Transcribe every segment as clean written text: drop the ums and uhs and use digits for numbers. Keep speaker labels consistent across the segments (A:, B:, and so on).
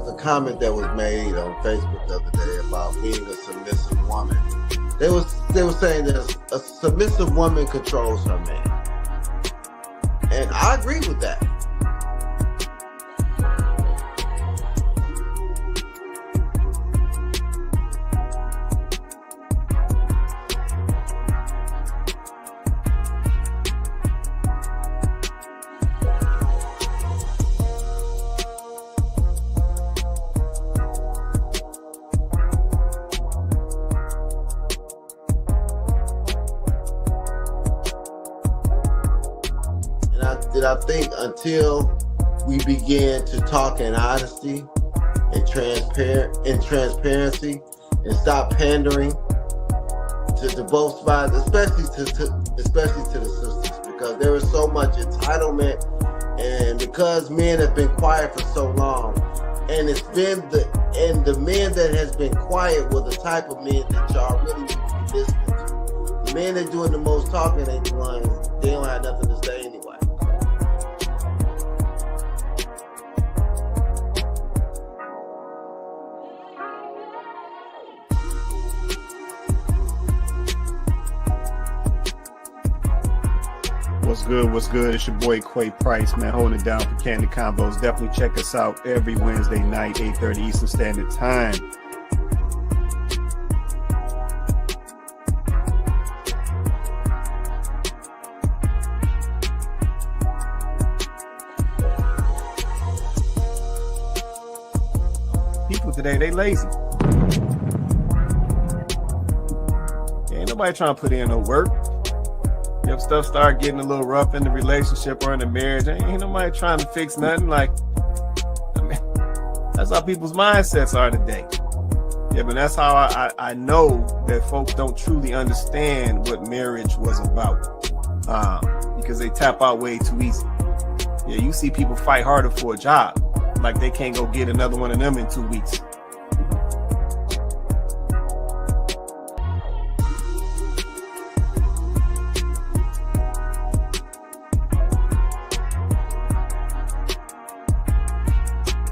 A: was a comment that was made on Facebook the other day about being a submissive woman. They were saying that a submissive woman controls her man, and I agree with that. I think until we begin to talk in honesty and transparency and stop pandering to both sides, especially to the sisters, because there is so much entitlement, and because men have been quiet for so long, and it's been the men that has been quiet were the type of men that y'all really need to be listening to. The men that doing the most talking ain't the ones, they don't have nothing to say anyway.
B: What's good? It's your boy Quay Price, man, holding it down for Kandid Konvos. Definitely check us out every Wednesday night, 8:30 Eastern Standard Time. People today, they lazy. Ain't nobody trying to put in no work. If stuff start getting a little rough in the relationship or in the marriage, ain't nobody trying to fix nothing. Like, I mean, that's how people's mindsets are today. Yeah, but that's how I know that folks don't truly understand what marriage was about, because they tap out way too easy. Yeah, you see people fight harder for a job, like they can't go get another one of them in 2 weeks.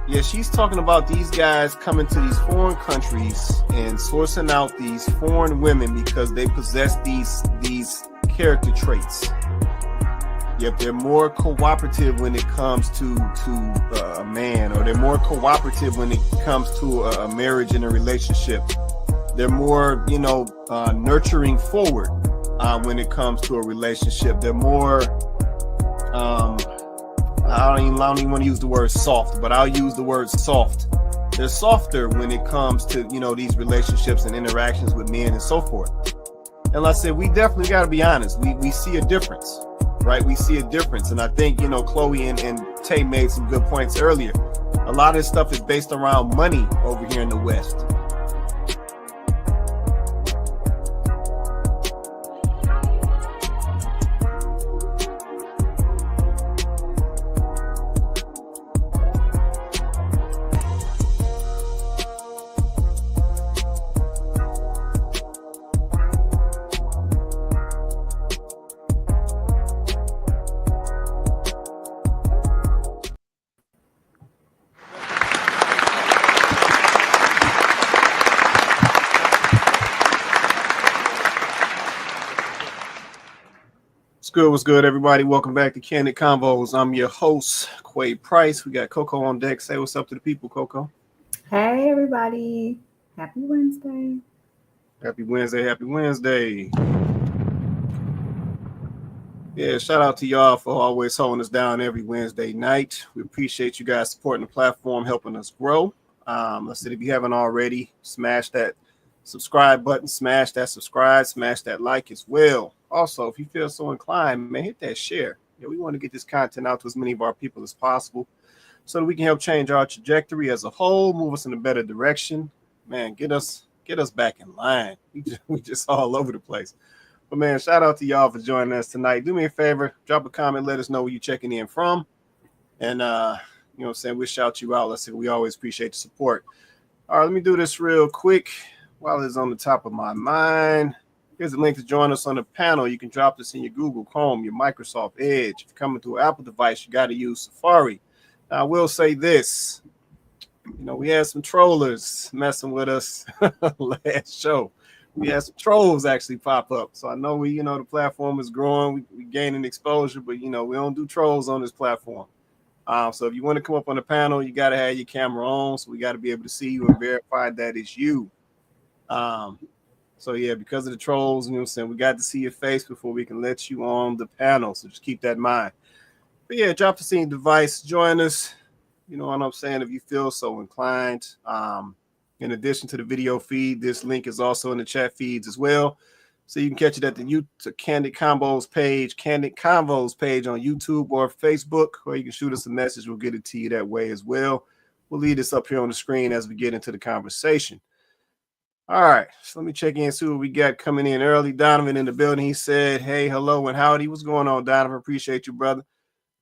B: Yeah, she's talking about these guys coming to these foreign countries and sourcing out these foreign women because they possess these character traits. Yep, they're more cooperative when it comes to a man, or they're more cooperative when it comes to a marriage and a relationship. They're more, nurturing forward when it comes to a relationship. They're more I don't even want to use the word soft, but I'll use the word soft. They're softer when it comes to, these relationships and interactions with men and so forth. And like I said, we definitely got to be honest. We see a difference, right? We see a difference. And I think, Chloe and Tay made some good points earlier. A lot of this stuff is based around money over here in the West. What's good, everybody? Welcome back to Kandid Konvos. I'm your host, Quay Price. We got Coco on deck. Say what's up to the people, Coco.
C: Hey, everybody. Happy Wednesday.
B: Happy Wednesday. Yeah, shout out to y'all for always holding us down every Wednesday night. We appreciate you guys supporting the platform, helping us grow. Let's say if you haven't already, smash that subscribe button, smash that subscribe, smash that like as well. Also, if you feel so inclined, man, hit that share. Yeah, we want to get this content out to as many of our people as possible so that we can help change our trajectory as a whole, move us in a better direction. Man, get us back in line. We just all over the place. But man, shout out to y'all for joining us tonight. Do me a favor, drop a comment, let us know where you're checking in from. And we'll shout you out. Let's say we always appreciate the support. All right, let me do this real quick while it's on the top of my mind. Here's a link to join us on the panel. You can drop this in your Google Chrome, your Microsoft Edge. If you're coming to an Apple device, you got to use Safari. Now, I will say this. You know, we had some trollers messing with us last show. We had some trolls actually pop up. So I know the platform is growing. We gaining exposure, but we don't do trolls on this platform. So if you want to come up on the panel, you got to have your camera on. So we got to be able to see you and verify that it's you. So yeah, because of the trolls, what I'm saying, we got to see your face before we can let you on the panel. So just keep that in mind. But yeah, drop the scene device, join us. You know what I'm saying? If you feel so inclined. In addition to the video feed, this link is also in the chat feeds as well. So you can catch it at the Kandid Konvos page on YouTube or Facebook, or you can shoot us a message. We'll get it to you that way as well. We'll leave this up here on the screen as we get into the conversation. All right, so let me check in, see what we got coming in early. Donovan in the building. He said, hey, hello, and howdy. What's going on, Donovan? Appreciate you, brother.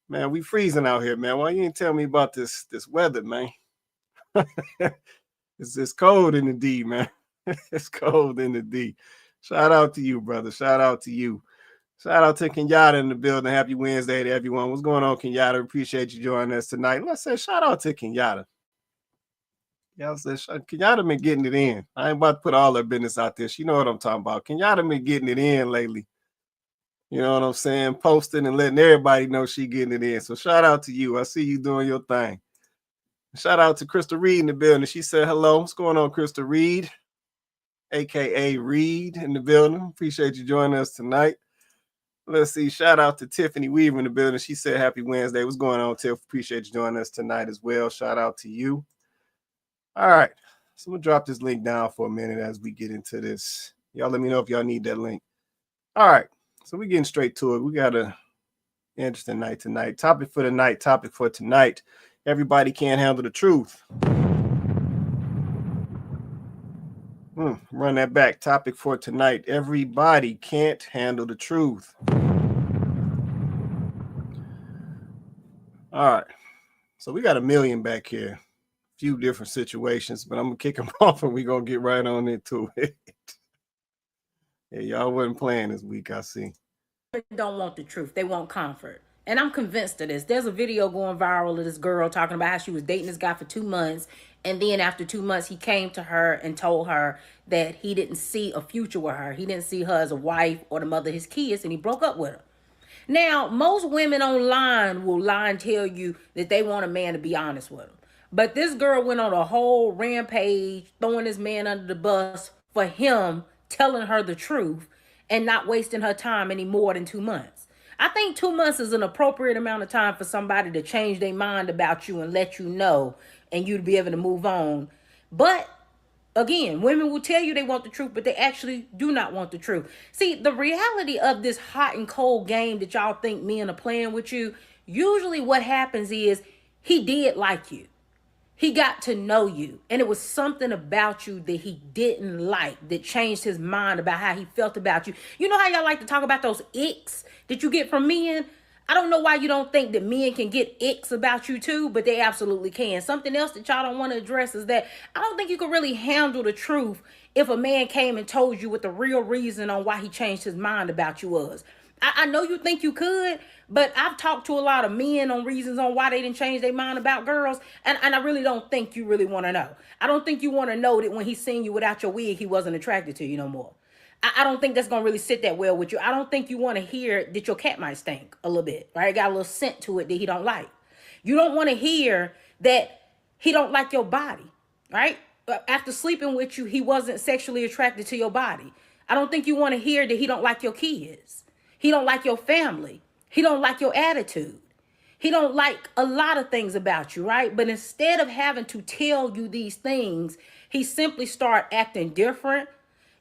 B: Man, we freezing out here, man. Why you ain't tell me about this weather, man? It's cold in the D, man. It's cold in the D. Shout out to you, brother. Shout out to you. Shout out to Kenyatta in the building. Happy Wednesday to everyone. What's going on, Kenyatta? Appreciate you joining us tonight. Let's say shout out to Kenyatta. Y'all said Kenyatta been getting it in. I ain't about to put all her business out there. She know what I'm talking about. Kenyatta been getting it in lately. You know what I'm saying? Posting and letting everybody know she getting it in. So shout out to you. I see you doing your thing. Shout out to Crystal Reed in the building. She said hello. What's going on, Crystal Reed? AKA Reed in the building. Appreciate you joining us tonight. Let's see. Shout out to Tiffany Weaver in the building. She said happy Wednesday. What's going on, Tiff? Appreciate you joining us tonight as well. Shout out to you. All right. So I'm going to drop this link down for a minute as we get into this. Y'all let me know if y'all need that link. All right. So we're getting straight to it. We got an interesting night tonight. Topic for tonight. Everybody can't handle the truth. Run that back. Topic for tonight. Everybody can't handle the truth. All right. So we got a million back here. A few different situations, but I'm going to kick them off and we're going to get right on into it. Yeah, y'all wasn't playing this week, I see.
D: Don't want the truth. They want comfort. And I'm convinced of this. There's a video going viral of this girl talking about how she was dating this guy for 2 months. And then after 2 months, he came to her and told her that he didn't see a future with her. He didn't see her as a wife or the mother of his kids, and he broke up with her. Now, most women online will lie and tell you that they want a man to be honest with them. But this girl went on a whole rampage, throwing this man under the bus for him telling her the truth and not wasting her time any more than 2 months. I think 2 months is an appropriate amount of time for somebody to change their mind about you and let you know and you to be able to move on. But again, women will tell you they want the truth, but they actually do not want the truth. See, the reality of this hot and cold game that y'all think men are playing with you, usually what happens is he did like you. He got to know you, and it was something about you that he didn't like that changed his mind about how he felt about you. You know how y'all like to talk about those icks that you get from men? I don't know why you don't think that men can get icks about you too, but they absolutely can. Something else that y'all don't want to address is that I don't think you can really handle the truth if a man came and told you what the real reason on why he changed his mind about you was. I know you think you could, but I've talked to a lot of men on reasons on why they didn't change their mind about girls, and I really don't think you really want to know. I don't think you want to know that when he seen you without your wig, he wasn't attracted to you no more. I don't think that's going to really sit that well with you. I don't think you want to hear that your cat might stink a little bit, right? It got a little scent to it that he don't like. You don't want to hear that he don't like your body, right? After sleeping with you, he wasn't sexually attracted to your body. I don't think you want to hear that he don't like your kids. He don't like your family. He don't like your attitude. He don't like a lot of things about you, right? But instead of having to tell you these things, he simply start acting different,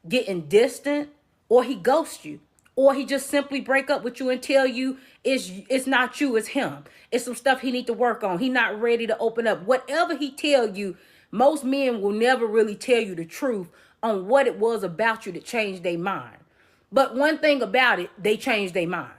D: getting distant, or he ghosts you, or he just simply break up with you and tell you it's not you, it's him. It's some stuff he need to work on. He not ready to open up. Whatever he tell you, most men will never really tell you the truth on what it was about you that changed their mind. But one thing about it, they changed their mind.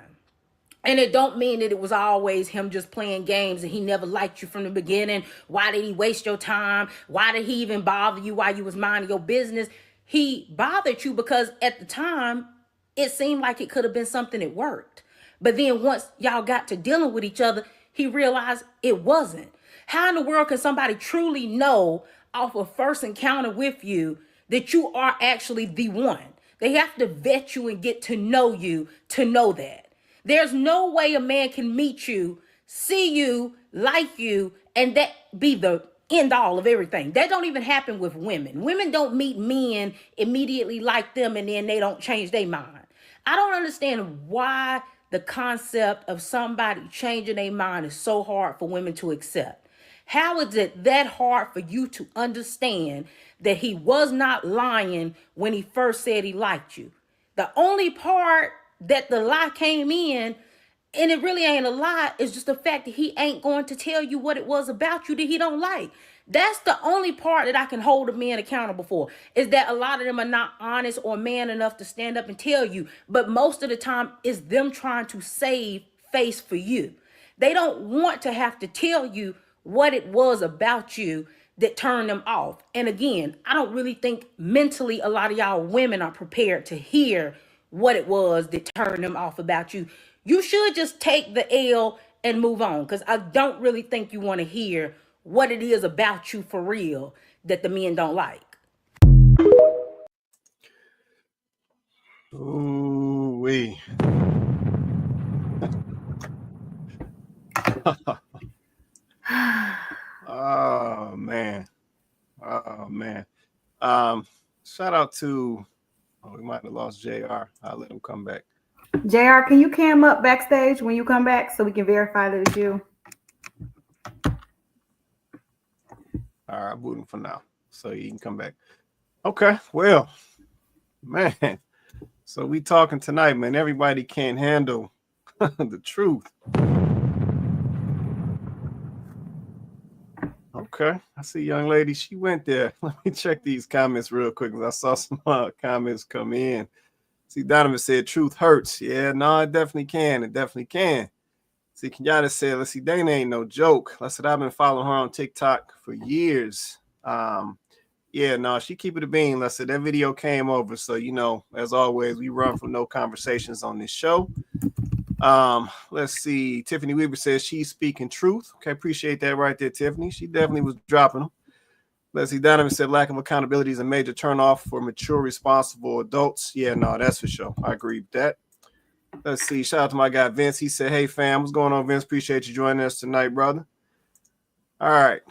D: And it don't mean that it was always him just playing games and he never liked you from the beginning. Why did he waste your time? Why did he even bother you while you was minding your business? He bothered you because at the time, it seemed like it could have been something that worked. But then once y'all got to dealing with each other, he realized it wasn't. How in the world can somebody truly know off a first encounter with you that you are actually the one? They have to vet you and get to know that. There's no way a man can meet you, see you, like you, and that be the end all of everything. That don't even happen with women. Women don't meet men immediately like them and then they don't change their mind. I don't understand why the concept of somebody changing their mind is so hard for women to accept. How is it that hard for you to understand that he was not lying when he first said he liked you? The only part that the lie came in, and it really ain't a lie, is just the fact that he ain't going to tell you what it was about you that he don't like. That's the only part that I can hold a man accountable for, is that a lot of them are not honest or man enough to stand up and tell you. But most of the time, it's them trying to save face for you. They don't want to have to tell you what it was about you that turned them off. And again, I don't really think mentally a lot of y'all women are prepared to hear what it was that turned them off about you. You should just take the L and move on, because I don't really think you want to hear what it is about you for real that the men don't like.
B: Ooh wee. Oh man. Shout out to, we might have lost JR. I'll let him come back.
C: JR, can you cam up backstage when you come back so we can verify that it's you?
B: All right, I'll boot him for now so he can come back. Okay, well, man. So we talking tonight, man. Everybody can't handle the truth. Okay, I see a young lady. She went there. Let me check these comments real quick because I saw some comments come in. See, Donovan said, truth hurts. Yeah, no, it definitely can. It definitely can. See, Kenyatta said, let's see, Dana ain't no joke. I said, I've been following her on TikTok for years. Yeah, no, she keep it a bean. I said, that video came over. So, you know, as always, we run from no conversations on this show. Let's see. Tiffany Weaver says she's speaking truth. Okay, appreciate that right there, Tiffany. She definitely was dropping them. Let's see. Donovan said lack of accountability is a major turnoff for mature, responsible adults. Yeah, no, that's for sure. I agree with that. Let's see. Shout out to my guy Vince. He said, hey fam, what's going on, Vince? Appreciate you joining us tonight, brother. All right.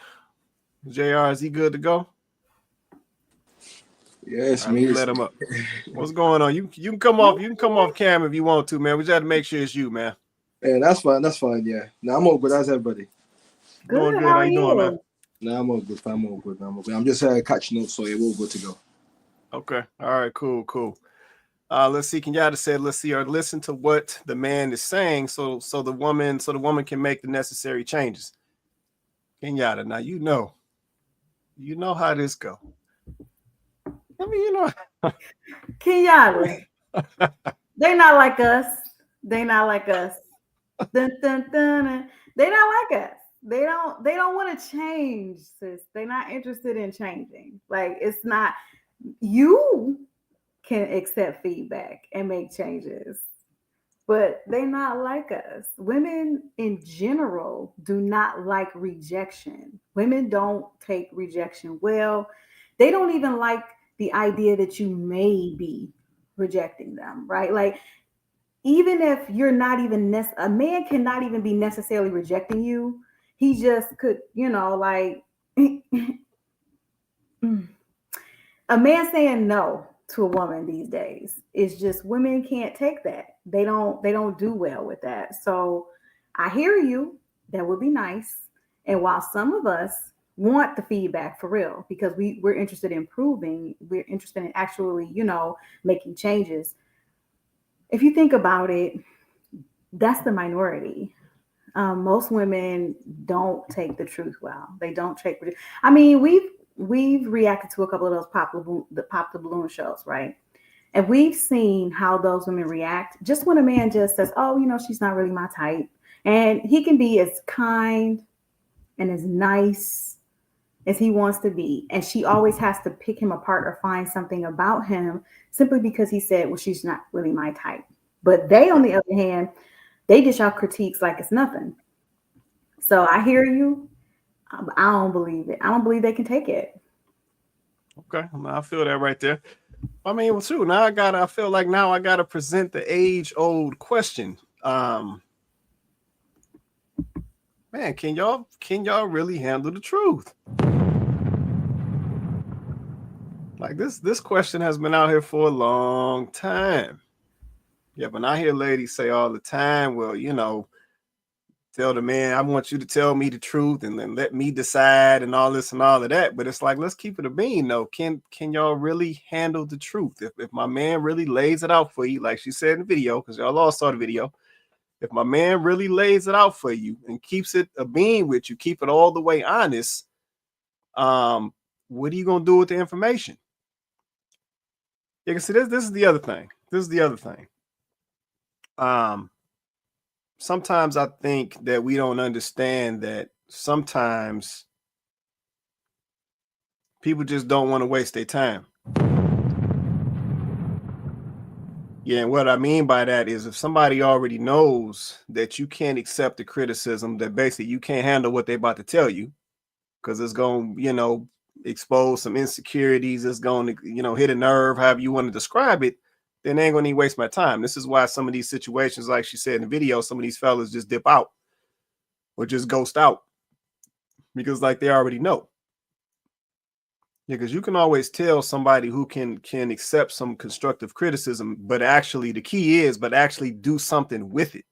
B: JR, is he good to go?
E: Yes,
B: right,
E: me.
B: Let him up. What's going on? You can come off. You can come off cam if you want to, man. We just have to make sure it's you, man.
E: Yeah, that's fine. That's fine. Yeah. No, I'm all good. How's everybody?
C: Good.
B: Doing good. How you doing, man?
E: No, I'm all good. I'm all good. I'm just catching up, so we're all good to go.
B: Okay. All right. Cool. Let's see. Kenyatta said, let's see or listen to what the man is saying, so the woman can make the necessary changes. Kenyatta, now you know how this go. I mean, you know.
C: Kenyatta, they not like us. They not like us. Dun, dun, dun, dun. They not like us. They don't want to change, sis. They're not interested in changing. Like, it's not, you can accept feedback and make changes, but they not like us. Women in general do not like rejection. Women don't take rejection well. They don't even like the idea that you may be rejecting them, right? Like, even if you're not even a man cannot even be necessarily rejecting you. He just could, like a man saying no to a woman these days is just, women can't take that. They don't do well with that. So I hear you. That would be nice. And while some of us want the feedback for real, because we're interested in improving, we're interested in actually, making changes. If you think about it, that's the minority. Most women don't take the truth well. They don't take. I mean, we've reacted to a couple of those pop the balloon shows, right? And we've seen how those women react just when a man just says, "Oh, she's not really my type," and he can be as kind and as nice as he wants to be, and she always has to pick him apart or find something about him simply because he said, "Well, she's not really my type." But they, on the other hand, they dish out critiques like it's nothing. So I hear you. I don't believe it. I don't believe they can take it.
B: Okay, I feel that right there. I mean, well, too. Now I feel like now I gotta present the age-old question. Man, can y'all really handle the truth? Like this question has been out here for a long time. Yeah, but I hear ladies say all the time, well, tell the man, I want you to tell me the truth and then let me decide and all this and all of that. But it's like, let's keep it a bean though. Can y'all really handle the truth? If my man really lays it out for you, like she said in the video, because y'all all saw the video, if my man really lays it out for you and keeps it a bean with you, keep it all the way honest, what are you gonna do with the information? You can see this is the other thing. Sometimes I think that we don't understand that sometimes people just don't want to waste their time. Yeah, and what I mean by that is if somebody already knows that you can't accept the criticism, that basically you can't handle what they're about to tell you, because it's going to, expose some insecurities, it's going to, hit a nerve, however you want to describe it, then they ain't going to waste my time. This is why some of these situations, like she said in the video, some of these fellas just dip out or just ghost out because like they already know. Yeah, because you can always tell somebody who can accept some constructive criticism, but actually the key is, actually do something with it.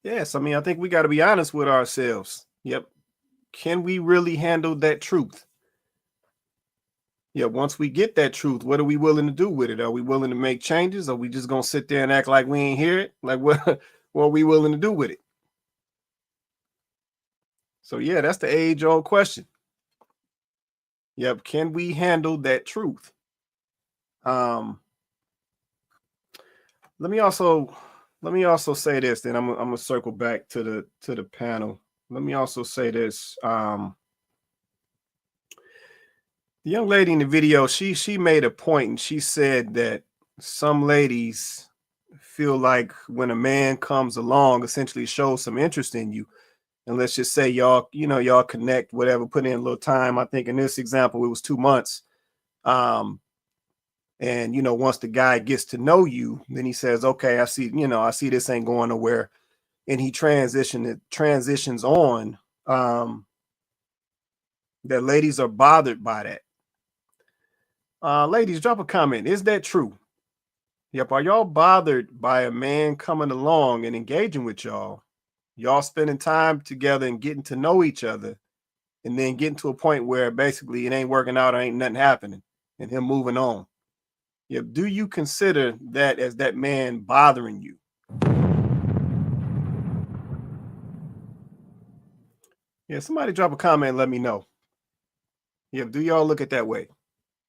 B: Yes, I mean, I think we got to be honest with ourselves. Yep. Can we really handle that truth? Yeah, once we get that truth, what are we willing to do with it? Are we willing to make changes? Or are we just going to sit there and act like we ain't hear it? Like what are we willing to do with it? So yeah, that's the age-old question. Yep, can we handle that truth? Let me also say this, then I'm gonna circle back to the panel. Let me also say this. The young lady in the video, she made a point and she said that some ladies feel like when a man comes along, essentially shows some interest in you, and let's just say y'all connect, whatever, put in a little time. I think in this example, it was 2 months. And once the guy gets to know you, then he says, okay, I see this ain't going nowhere. And he transitions on. That ladies are bothered by that. Ladies, drop a comment. Is that true? Yep. Are y'all bothered by a man coming along and engaging with y'all spending time together and getting to know each other, and then getting to a point where basically it ain't working out or ain't nothing happening and him moving on? Yep. Do you consider that as that man bothering you? Yeah, somebody drop a comment and let me know. Yep. Do y'all look at that way?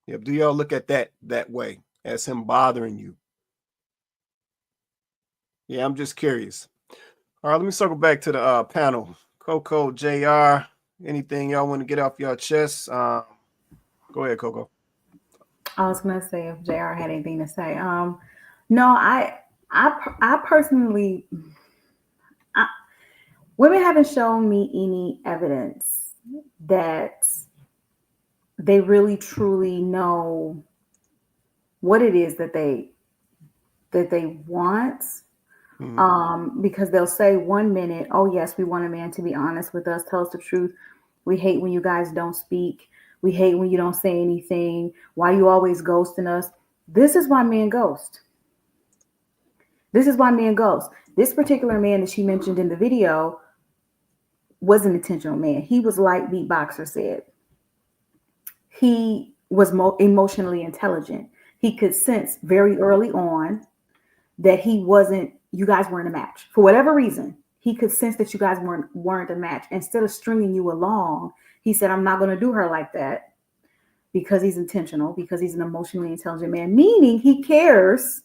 B: Yep. Do y'all look at that way as him bothering you? Yeah, I'm just curious. All right, let me circle back to the panel. Coco, JR, anything y'all want to get off your chest? Go ahead, Coco.
C: I was gonna say if JR had anything to say. No, I personally, women haven't shown me any evidence that they really truly know what it is that they want. Mm-hmm. Because they'll say 1 minute, oh yes, we want a man to be honest with us, tell us the truth. We hate when you guys don't speak. We hate when you don't say anything. Why you always ghosting us? This is why men ghost. This particular man that she mentioned in the video was an intentional man. He was like Beatboxer said. He was emotionally intelligent. He could sense very early on that you guys weren't a match. For whatever reason, he could sense that you guys weren't a match. Instead of stringing you along, he said, I'm not going to do her like that, because he's intentional, because he's an emotionally intelligent man, meaning he cares.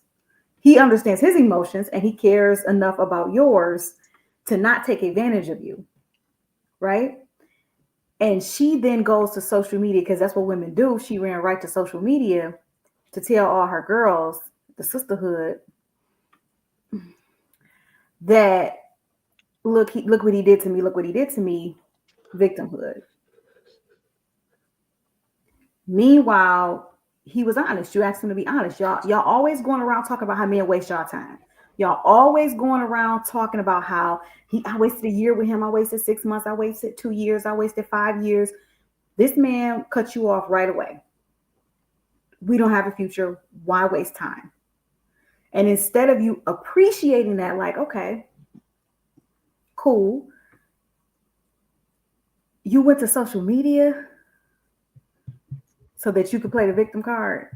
C: He understands his emotions and he cares enough about yours to not take advantage of you. Right? And she then goes to social media, because that's what women do. She ran right to social media to tell all her girls, the sisterhood, that look what he did to me, look what he did to me, victimhood. Meanwhile, he was honest. You asked him to be honest. Y'all always going around talking about how men waste y'all time. Y'all always going around talking about how I wasted a year with him. I wasted 6 months. I wasted 2 years. I wasted 5 years. This man cut you off right away. We don't have a future. Why waste time? And instead of you appreciating that, like, okay, cool. You went to social media so that you could play the victim card.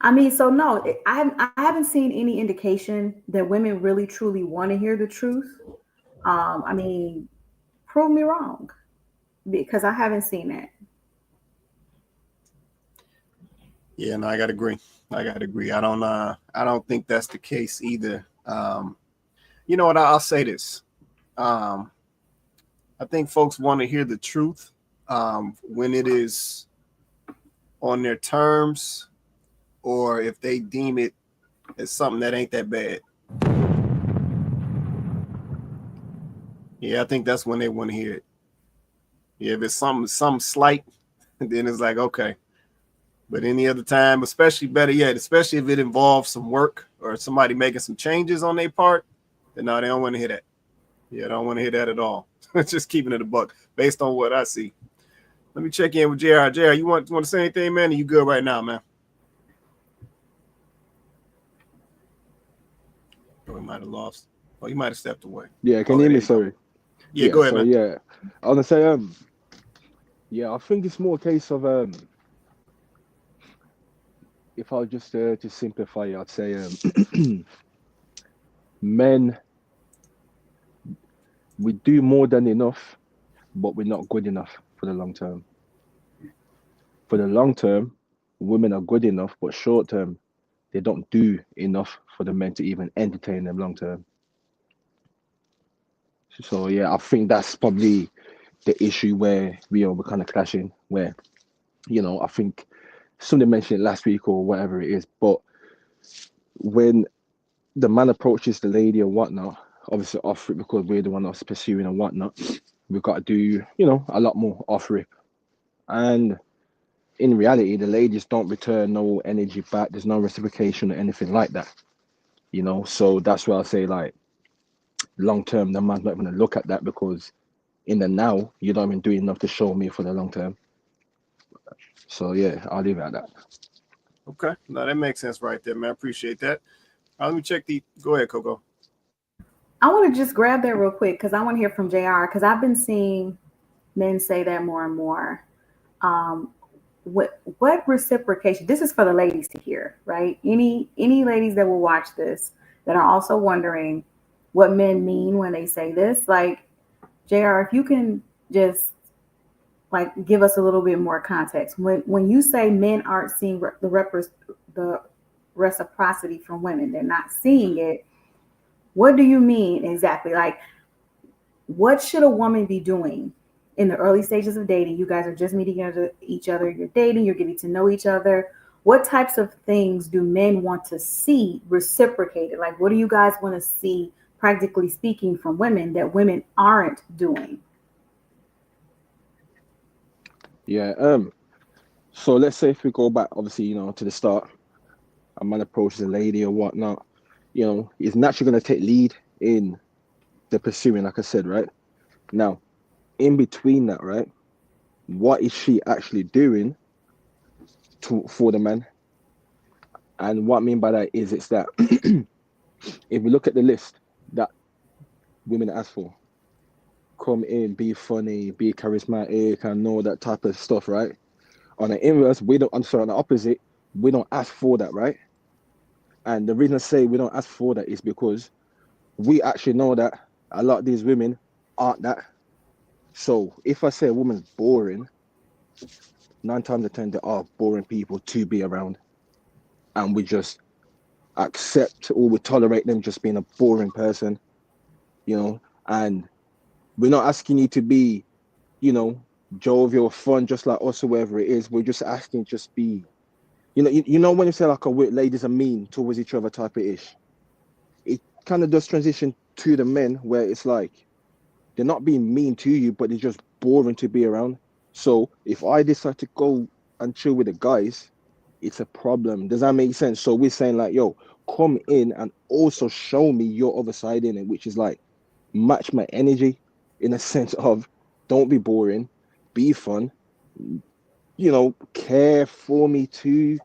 C: I mean, so no, I haven't seen any indication that women really truly want to hear the truth. I mean, prove me wrong, because I haven't seen that.
B: Yeah, no, I gotta agree. I don't think that's the case either. You know what? I'll say this. I think folks want to hear the truth when it is on their terms, or if they deem it as something that ain't that bad. Yeah, I think that's when they want to hear it. Yeah, if it's some slight, then it's like, okay. But any other time, especially better yet, especially if it involves some work or somebody making some changes on their part, then no, they don't want to hear that. Yeah, I don't want to hear that at all. Just keeping it a buck based on what I see. Let me check in with JR. JR, you want to say anything, man? Are you good right now, man? Oh, he might have lost. Oh, he might have stepped away.
E: Yeah, can you hear me? Sorry.
B: Yeah, go ahead, man.
E: Yeah, I want to say, yeah, I think it's more a case of, if I was just to simplify it, I'd say, men, we do more than enough, but we're not good enough for the long term. For the long term, women are good enough, but short term, they don't do enough for the men to even entertain them long term. So yeah, I think that's probably the issue where we're kind of clashing. Where, I think somebody mentioned it last week or whatever it is, but when the man approaches the lady or whatnot, obviously off it, because we're the one that's pursuing and whatnot, we've got to do, a lot more off rip. And in reality, the ladies don't return no energy back. There's no reciprocation or anything like that. So that's why I say, like, long term, the man's not going to look at that, because in the now, you don't even do enough to show me for the long term. So yeah, I'll leave it at that.
B: Okay, no, that makes sense right there, man. I appreciate that. Let me check go ahead, Coco.
C: I want to just grab that real quick because I want to hear from JR, because I've been seeing men say that more and more. What reciprocation? This is for the ladies to hear, right? Any ladies that will watch this that are also wondering what men mean when they say this, like, JR, if you can just like give us a little bit more context. When you say men aren't seeing the reciprocity from women, they're not seeing it. What do you mean exactly? Like, what should a woman be doing in the early stages of dating? You guys are just meeting each other, you're dating, you're getting to know each other. What types of things do men want to see reciprocated? Like, what do you guys want to see, practically speaking, from women that women aren't doing?
E: Yeah. So let's say if we go back, obviously, to the start, a man approaches a lady or whatnot, he's naturally going to take lead in the pursuing, like I said, right? Now, in between that, right, what is she actually doing for the man? And what I mean by that is, it's that if we look at the list that women ask for, come in, be funny, be charismatic, and all that type of stuff, right? On the inverse, on the opposite, we don't ask for that, right? And the reason I say we don't ask for that is because we actually know that a lot of these women aren't that. So if I say a woman's boring, 9 times out of 10, there are boring people to be around. And we just accept or we tolerate them just being a boring person, and we're not asking you to be, jovial, fun, just like us or whatever it is. We're just asking, just be, when you say like, ladies are mean towards each other type of ish, it kind of does transition to the men where it's like they're not being mean to you, but they're just boring to be around. So if I decide to go and chill with the guys, it's a problem. Does that make sense? So we're saying like, yo, come in and also show me your other side in it, which is like match my energy in a sense of don't be boring, be fun, care for me too,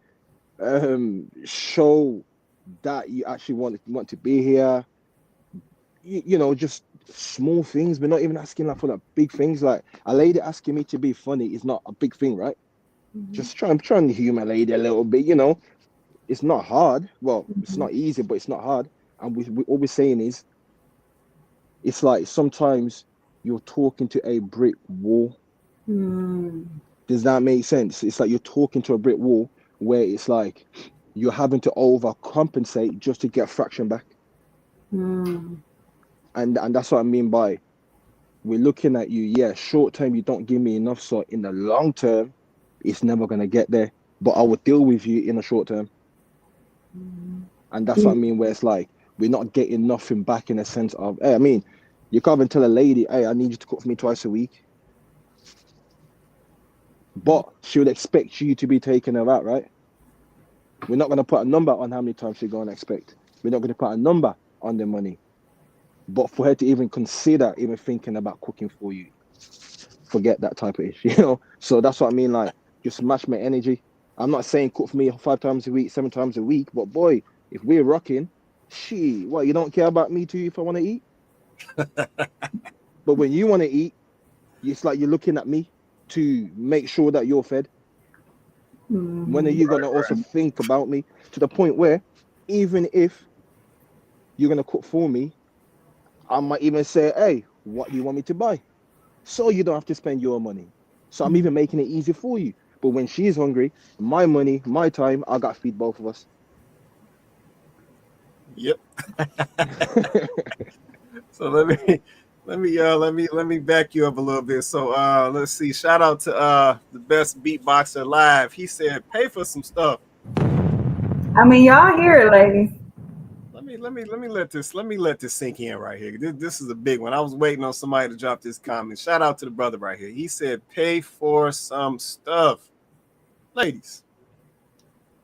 E: show that you actually want to be here. Just small things. We're not even asking like for like big things. Like a lady asking me to be funny is not a big thing, right? Just trying to humor a lady a little bit. It's not hard. Well, it's not easy, but it's not hard. And we all we're saying is, it's like sometimes you're talking to a brick wall. Does that make sense? It's like you're talking to a brick wall where it's like you're having to overcompensate just to get a fraction back. And that's what I mean by we're looking at you. Yeah, short term you don't give me enough, so in the long term, it's never gonna get there. But I will deal with you in the short term. And that's what I mean, where it's like we're not getting nothing back in a sense of, hey, I mean, you can't even tell a lady, hey, I need you to cook for me twice a week. But she would expect you to be taking her out, right? We're not going to put a number on how many times she's going to expect. We're not going to put a number on the money. But for her to even consider even thinking about cooking for you, forget that type of issue, So that's what I mean, like, just match my energy. I'm not saying cook for me 5 times a week, 7 times a week, but boy, if we're rocking, what, you don't care about me too if I want to eat? But when you want to eat, it's like you're looking at me to make sure that you're fed. When are you going to also think about me to the point where even if you're going to cook for me, I might even say, hey, what do you want me to buy? So you don't have to spend your money. So I'm even making it easy for you. But when she's hungry, my money, my time, I got to feed both of us.
B: Yep. So let me back you up a little bit. So let's see. Shout out to the best beatboxer live. He said, pay for some stuff.
C: I mean, y'all hear it, ladies.
B: Let me let this sink in right here. This is a big one. I was waiting on somebody to drop this comment. Shout out to the brother right here. He said, pay for some stuff. Ladies,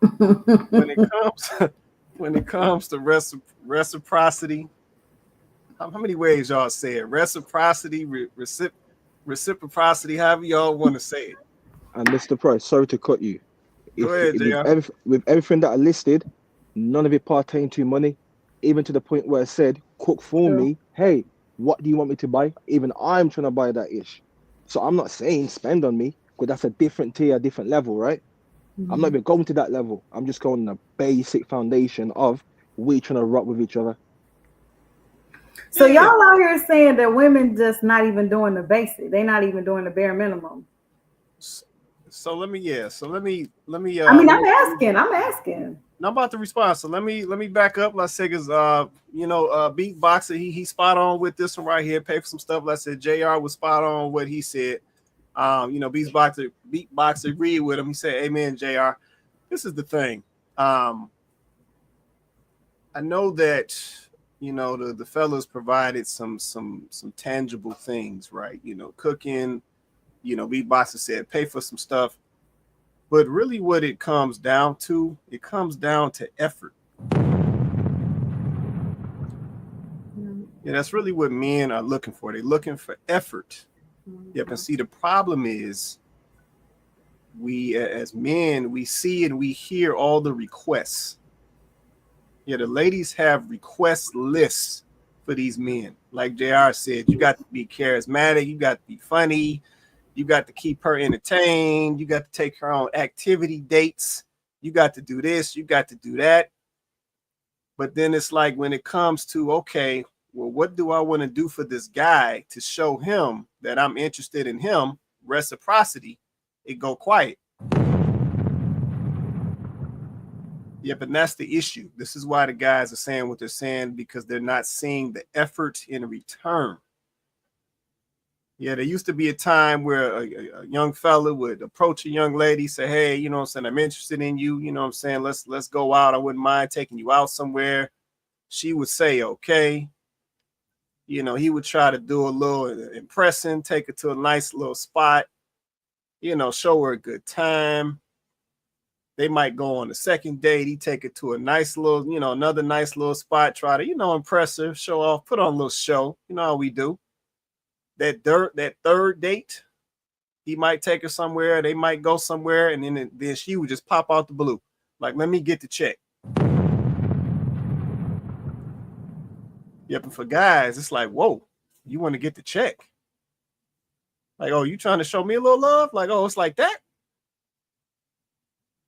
B: when it comes to reciprocity, how many ways y'all say it? Reciprocity, reciprocity, however y'all want to say it.
E: And Mr. Price, sorry to cut you.
B: Go ahead, JR.
E: With everything that I listed, none of it pertain to money, even to the point where I said, cook for me. Hey, what do you want me to buy? Even I'm trying to buy that ish. So I'm not saying spend on me, because that's a different tier, a different level, right? I'm not even going to that level. I'm just going on a basic foundation of we trying to rock with each other.
C: So y'all out here saying that women just not even doing the basic. They're not even doing the bare minimum.
B: So let me. I
C: mean, I'm asking.
B: I'm about to respond. So let me back up. Let's say, because beatboxer, he's spot on with this one right here. Pay for some stuff. Let's say JR was spot on what he said. Beatboxer agreed with him. He said, "Amen, JR." This is the thing. I know that the fellas provided some tangible things, right? Cooking. Beatboxer said, "Pay for some stuff." But really what it comes down to effort. Yeah, that's really what men are looking for. They're looking for effort. Yep, and see, the problem is we as men, we see and we hear all the requests. Yeah, the ladies have request lists for these men. Like JR said, you got to be charismatic, you got to be funny, you got to keep her entertained. You got to take her on activity dates. You got to do this. You got to do that. But then it's like when it comes to, okay, well, what do I want to do for this guy to show him that I'm interested in him? Reciprocity, it go quiet. Yep, and that's the issue. This is why the guys are saying what they're saying, because they're not seeing the effort in return. Yeah, there used to be a time where a young fella would approach a young lady, say, hey, I'm interested in you. Let's go out. I wouldn't mind taking you out somewhere. She would say, okay. You know, he would try to do a little impressing, take her to a nice little spot, you know, show her a good time. They might go on the second date. He take her to a nice little, you know, another nice little spot, try to, you know, impress her, show off, put on a little show. You know how we do. That third date, he might take her somewhere. They might go somewhere, and then she would just pop out the blue. Like, let me get the check. Yep, and for guys, it's like, whoa, you want to get the check? Like, oh, you trying to show me a little love? Like, oh, it's like that?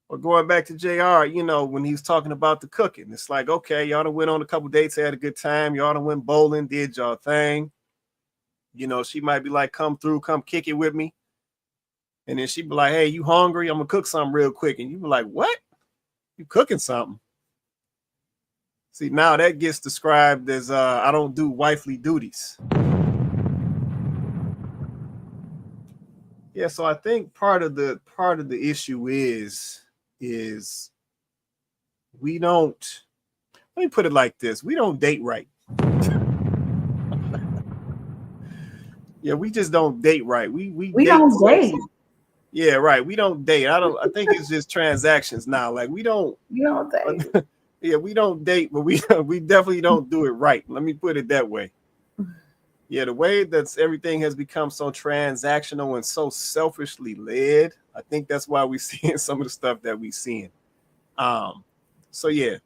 B: Or going back to JR, you know, when he was talking about the cooking, it's like, okay, y'all done went on a couple dates, had a good time. Y'all done went bowling, did y'all thing. You know, she might be like, come through, come kick it with me. And then she'd be like, hey, you hungry? I'm going to cook something real quick. And you be like, what? You cooking something? See, now that gets described as I don't do wifely duties. Yeah, so I think part of the issue is we don't, let me put it like this, we don't date right. Yeah, we just don't date right. We
C: don't date.
B: Yeah, right. We don't date. I think it's just transactions now. Like we don't
C: date.
B: Yeah, we don't date, but we definitely don't do it right. Let me put it that way. Yeah, the way that everything has become so transactional and so selfishly led, I think that's why we're seeing some of the stuff that we're seeing. So yeah,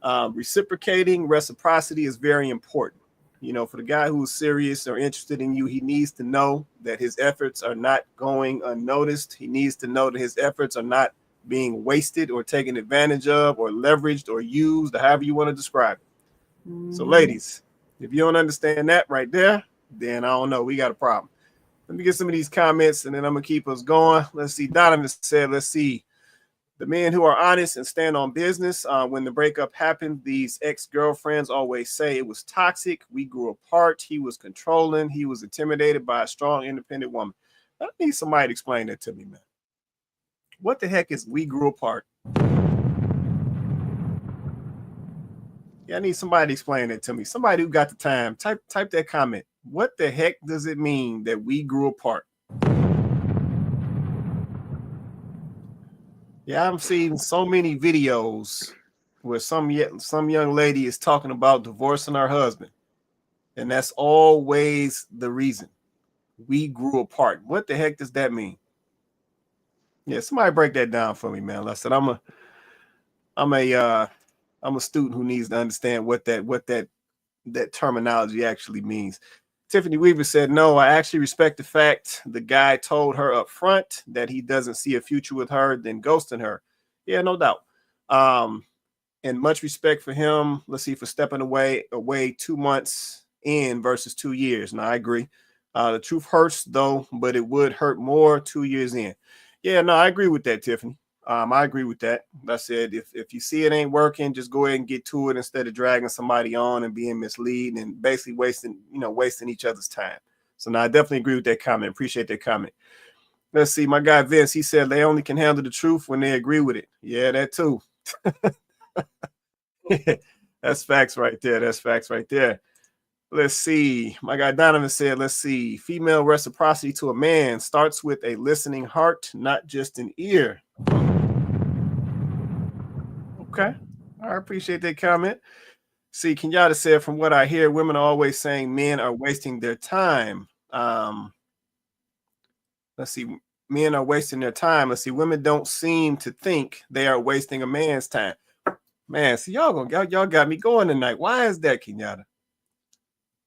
B: reciprocity is very important. You know, for the guy who's serious or interested in you, he needs to know that his efforts are not going unnoticed. He needs to know that his efforts are not being wasted or taken advantage of or leveraged or used, or however you want to describe it. So ladies, if you don't understand that right there, then I don't know, we got a problem. Let me get some of these comments and then I'm gonna keep us going. Let's see. Donovan said, let's see. The men who are honest and stand on business, when the breakup happened, these ex-girlfriends always say it was toxic. We grew apart. He was controlling. He was intimidated by a strong, independent woman. I need somebody to explain that to me, man. What the heck is we grew apart? Yeah, I need somebody to explain that to me. Somebody who got the time. Type that comment. What the heck does it mean that we grew apart? Yeah, I'm seeing so many videos where some young lady is talking about divorcing her husband. And that's always the reason. We grew apart. What the heck does that mean? Yeah, somebody break that down for me, man. Like I said, I'm a student who needs to understand what that terminology actually means. Tiffany Weaver said, no, I actually respect the fact the guy told her up front that he doesn't see a future with her, then ghosting her. Yeah, no doubt. And much respect for him. Let's see, for stepping away 2 months in versus 2 years. Now, I agree. The truth hurts, though, but it would hurt more 2 years in. Yeah, no, I agree with that, Tiffany. I agree with that. I said, if you see it ain't working, just go ahead and get to it instead of dragging somebody on and being misleading and basically wasting each other's time. So now I definitely agree with that comment. Appreciate that comment. Let's see. My guy Vince, he said they only can handle the truth when they agree with it. Yeah, that too. That's facts right there. That's facts right there. Let's see. My guy Donovan said, let's see. Female reciprocity to a man starts with a listening heart, not just an ear. Okay. I appreciate that comment. See, Kenyatta said, from what I hear, women are always saying men are wasting their time. Let's see. Men are wasting their time. Let's see. Women don't seem to think they are wasting a man's time. Man, see, y'all got me going tonight. Why is that, Kenyatta?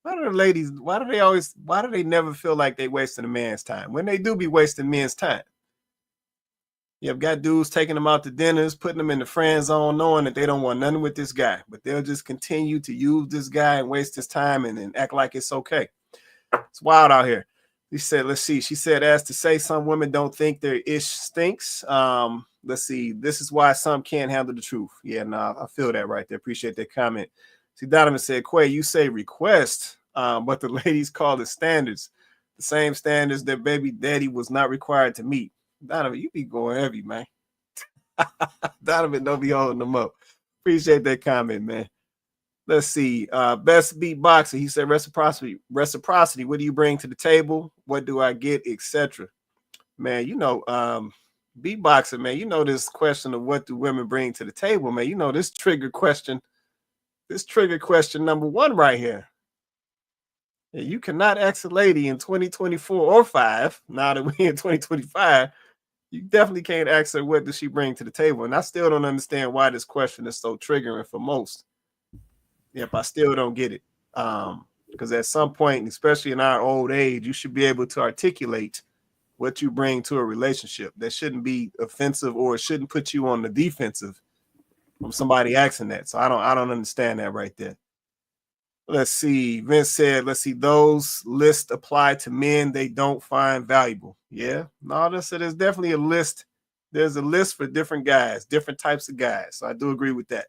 B: Why do the ladies, why do they never feel like they wasting a man's time when they do be wasting men's time? You've got dudes taking them out to dinners, putting them in the friend zone, knowing that they don't want nothing with this guy, but they'll just continue to use this guy and waste his time and act like it's okay. It's wild out here. He said, let's see. She said, as to say some women don't think their ish stinks. Let's see. This is why some can't handle the truth. Yeah, no, I feel that right there. Appreciate that comment. See, Donovan said, Quay, you say request, but the ladies call it standards. The same standards that baby daddy was not required to meet. Donovan, you be going heavy, man. Donovan, don't be holding them up. Appreciate that comment, man. Let's see. Best beatboxer. He said reciprocity. Reciprocity. What do you bring to the table? What do I get, etc. Man, beatboxer, man, this question of what do women bring to the table, man, this trigger question number one right here. You cannot ask a lady in 2024 or 5, now that we're in 2025, you definitely can't ask her what does she bring to the table. And I still don't understand why this question is so triggering for most. Yep, I still don't get it. Because at some point, especially in our old age, you should be able to articulate what you bring to a relationship. That shouldn't be offensive, or it shouldn't put you on the defensive from somebody asking that. So I don't understand that right there. Let's see. Vince said, let's see, those lists apply to men they don't find valuable. Yeah, no, there's definitely a list. There's a list for different guys, different types of guys. So I do agree with that.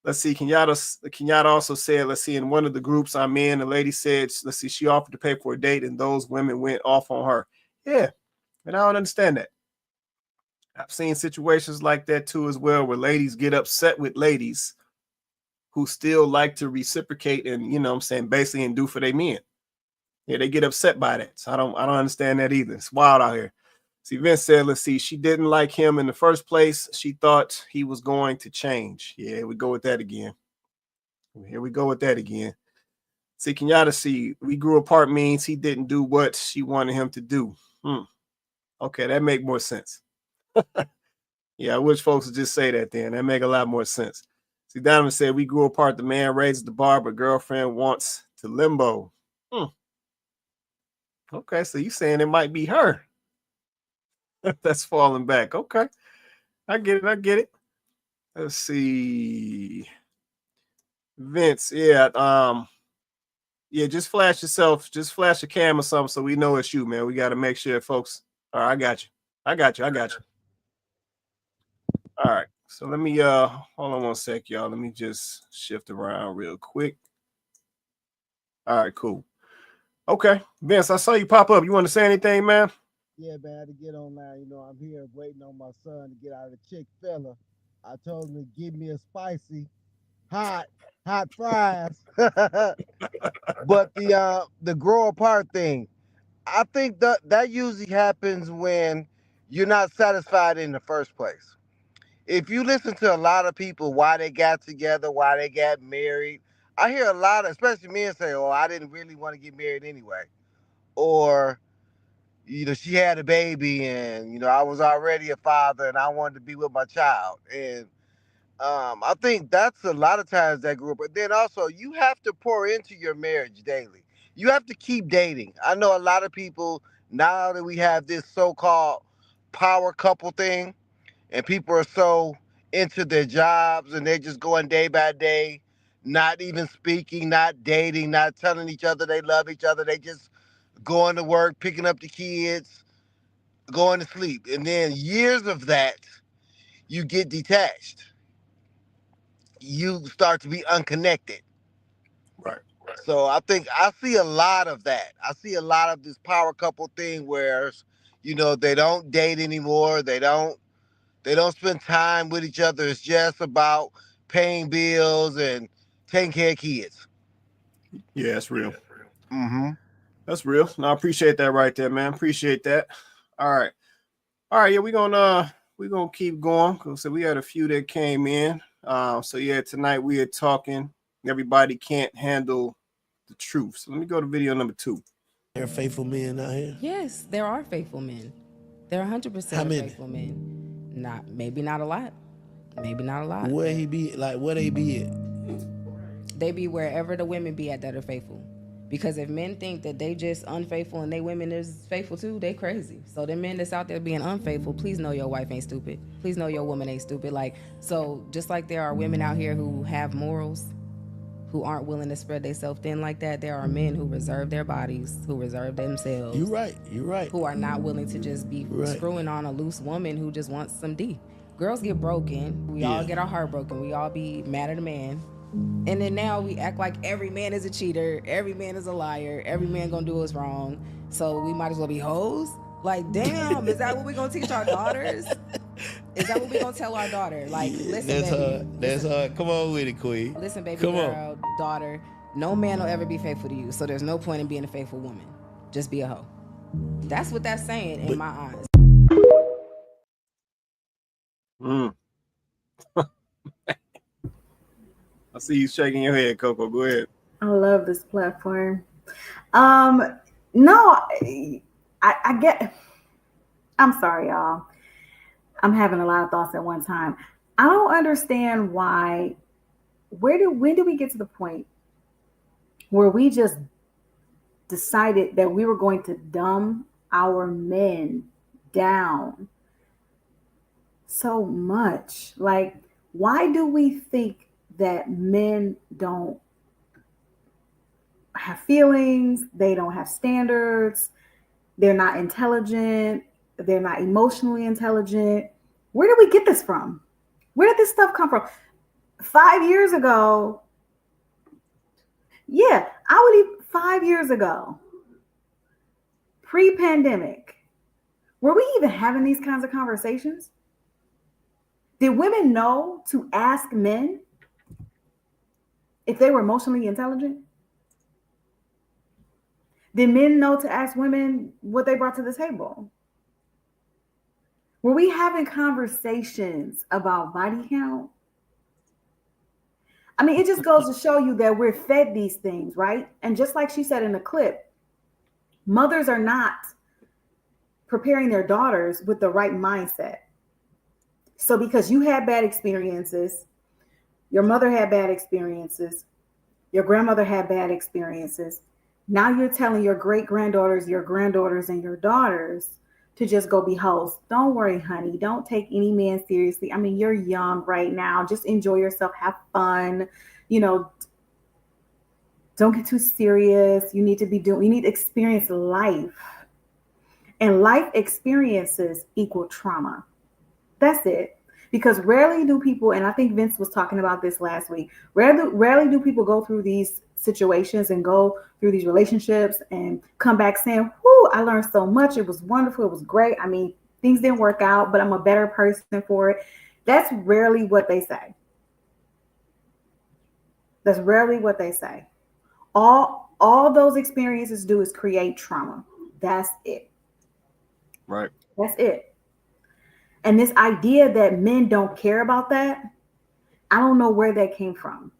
B: Let's see. Kenyatta also said, let's see, in one of the groups I'm in, the lady said, let's see, she offered to pay for a date and those women went off on her. Yeah, and I don't understand that. I've seen situations like that too as well, where ladies get upset with ladies who still like to reciprocate and, basically and do for their men. Yeah, they get upset by that. So I don't understand that either. It's wild out here. See, Vince said, let's see, she didn't like him in the first place. She thought he was going to change. Yeah, here we go with that again. See, Kenyatta, see, we grew apart means he didn't do what she wanted him to do. Okay, that make more sense. Yeah, I wish folks would just say that then. That make a lot more sense. See, Donovan said, we grew apart. The man raises the bar, but girlfriend wants to limbo. Okay, so you saying it might be her that's falling back. Okay, I get it. Let's see. Vince, yeah, just flash yourself, just flash a cam or something so we know it's you, man. We got to make sure folks. All right, I got you. All right, so let me hold on one sec, y'all. Let me just shift around real quick. All right, cool. Okay, Vince, I saw you pop up. You want to say anything, man?
F: Yeah, man, I had to get online. I'm here waiting on my son to get out of the Chick-fil-A. I told him to give me a spicy, hot fries. But the grow apart thing, I think that usually happens when you're not satisfied in the first place. If you listen to a lot of people, why they got together, why they got married, I hear a lot of, especially men say, oh, I didn't really want to get married anyway. Or, she had a baby and, I was already a father and I wanted to be with my child. And I think that's a lot of times that group. But then also, you have to pour into your marriage daily. You have to keep dating. I know a lot of people, now that we have this so-called power couple thing, and people are so into their jobs and they're just going day by day, not even speaking, not dating, not telling each other they love each other. They just going to work, picking up the kids, going to sleep. And then years of that, you get detached. You start to be unconnected.
B: Right.
F: So I think I see a lot of that. I see a lot of this power couple thing where, they don't date anymore. They don't spend time with each other. It's just about paying bills and taking care of kids.
B: Yeah, that's real.
F: Mm-hmm.
B: That's real. No, I appreciate that right there, man. Appreciate that. All right. Yeah, we're gonna keep going. So we had a few that came in. So yeah, tonight we are talking. Everybody can't handle the truth. So let me go to video number 2.
G: There are faithful men out here?
H: Yes, there are faithful men. There are 100% faithful men. Maybe not a lot.
G: Where they be at?
H: They be wherever the women be at that are faithful. Because if men think that they just unfaithful and they women is faithful too, they crazy. So the men that's out there being unfaithful, please know your wife ain't stupid. Please know your woman ain't stupid. So just like there are women out here who have morals, who aren't willing to spread themselves thin like that, there are men who reserve their bodies, who reserve themselves.
G: You're right.
H: Who are not willing to just be screwing on a loose woman who just wants some D. Girls get broken. We all get our heart broken. We all be mad at a man. And then now we act like every man is a cheater, every man is a liar, every man gonna do us wrong. So we might as well be hoes. Damn, is that what we gonna teach our daughters? Is that what we gonna tell our daughter? Like, listen,
G: That's
H: baby.
G: her. That's her. Come on with it, Queen.
H: Listen, baby
G: Come
H: girl, daughter. No man will ever be faithful to you, so there's no point in being a faithful woman. Just be a hoe. That's what that's saying in my eyes.
B: I see you shaking your head, Coco. Go ahead.
C: I love this platform. No, I get. I'm sorry, y'all. I'm having a lot of thoughts at one time. I don't understand why. When do we get to the point where we just decided that we were going to dumb our men down so much? Like, why do we think that men don't have feelings? They don't have standards. They're not intelligent. They're not emotionally intelligent. Where did we get this from? Where did this stuff come from? 5 years ago, yeah, I would even 5 years ago, pre-pandemic, were we even having these kinds of conversations? Did women know to ask men if they were emotionally intelligent? Did men know to ask women what they brought to the table? Were we having conversations about body count? I mean, it just goes to show you that we're fed these things, right? And just like she said in the clip, mothers are not preparing their daughters with the right mindset. So because you had bad experiences, your mother had bad experiences, your grandmother had bad experiences, now you're telling your great-granddaughters, your granddaughters, and your daughters to just go be hoes. Don't worry, honey. Don't take any man seriously. I mean, you're young right now. Just enjoy yourself. Have fun. You know, don't get too serious. You need to experience life. And life experiences equal trauma. That's it. Because rarely do people, and I think Vince was talking about this last week, rarely do people go through these situations and go through these relationships and come back saying, whoo, I learned so much. It was wonderful. It was great. I mean, things didn't work out, but I'm a better person for it. That's rarely what they say. That's rarely what they say. All those experiences do is create trauma. That's it.
B: Right.
C: That's it. And this idea that men don't care about that, I don't know where that came from.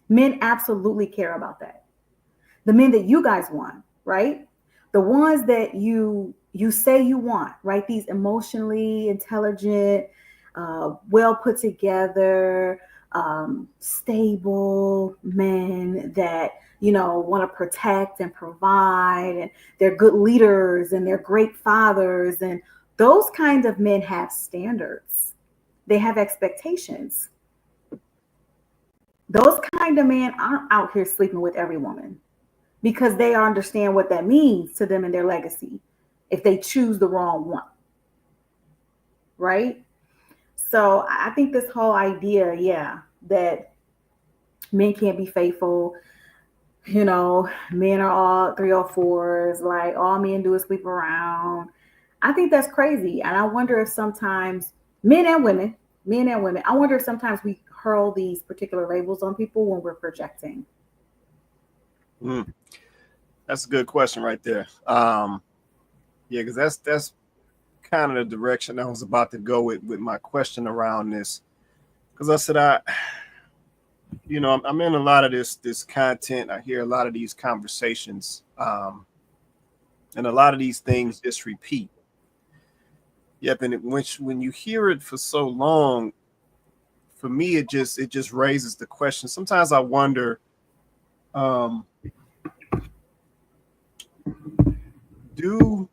C: Men absolutely care about that. The men that you guys want, right? The ones that you say you want, right? These emotionally intelligent, well put together, stable men that, you know, want to protect and provide, and they're good leaders and they're great fathers. And those kinds of men have standards. They have expectations. Those kind of men aren't out here sleeping with every woman because they understand what that means to them and their legacy if they choose the wrong one. Right? So I think this whole idea, that men can't be faithful, you know, men are all 304s, like all men do is sleep around. I think that's crazy. And I wonder if sometimes men and women, I wonder if sometimes we hurl these particular labels on people when we're projecting.
B: That's a good question right there. Yeah, because that's kind of the direction I was about to go with my question around this. Because I said, I'm in a lot of this content. I hear a lot of these conversations, and a lot of these things just repeat. Yep, and when you hear it for so long, for me, it just raises the question. Sometimes I wonder, do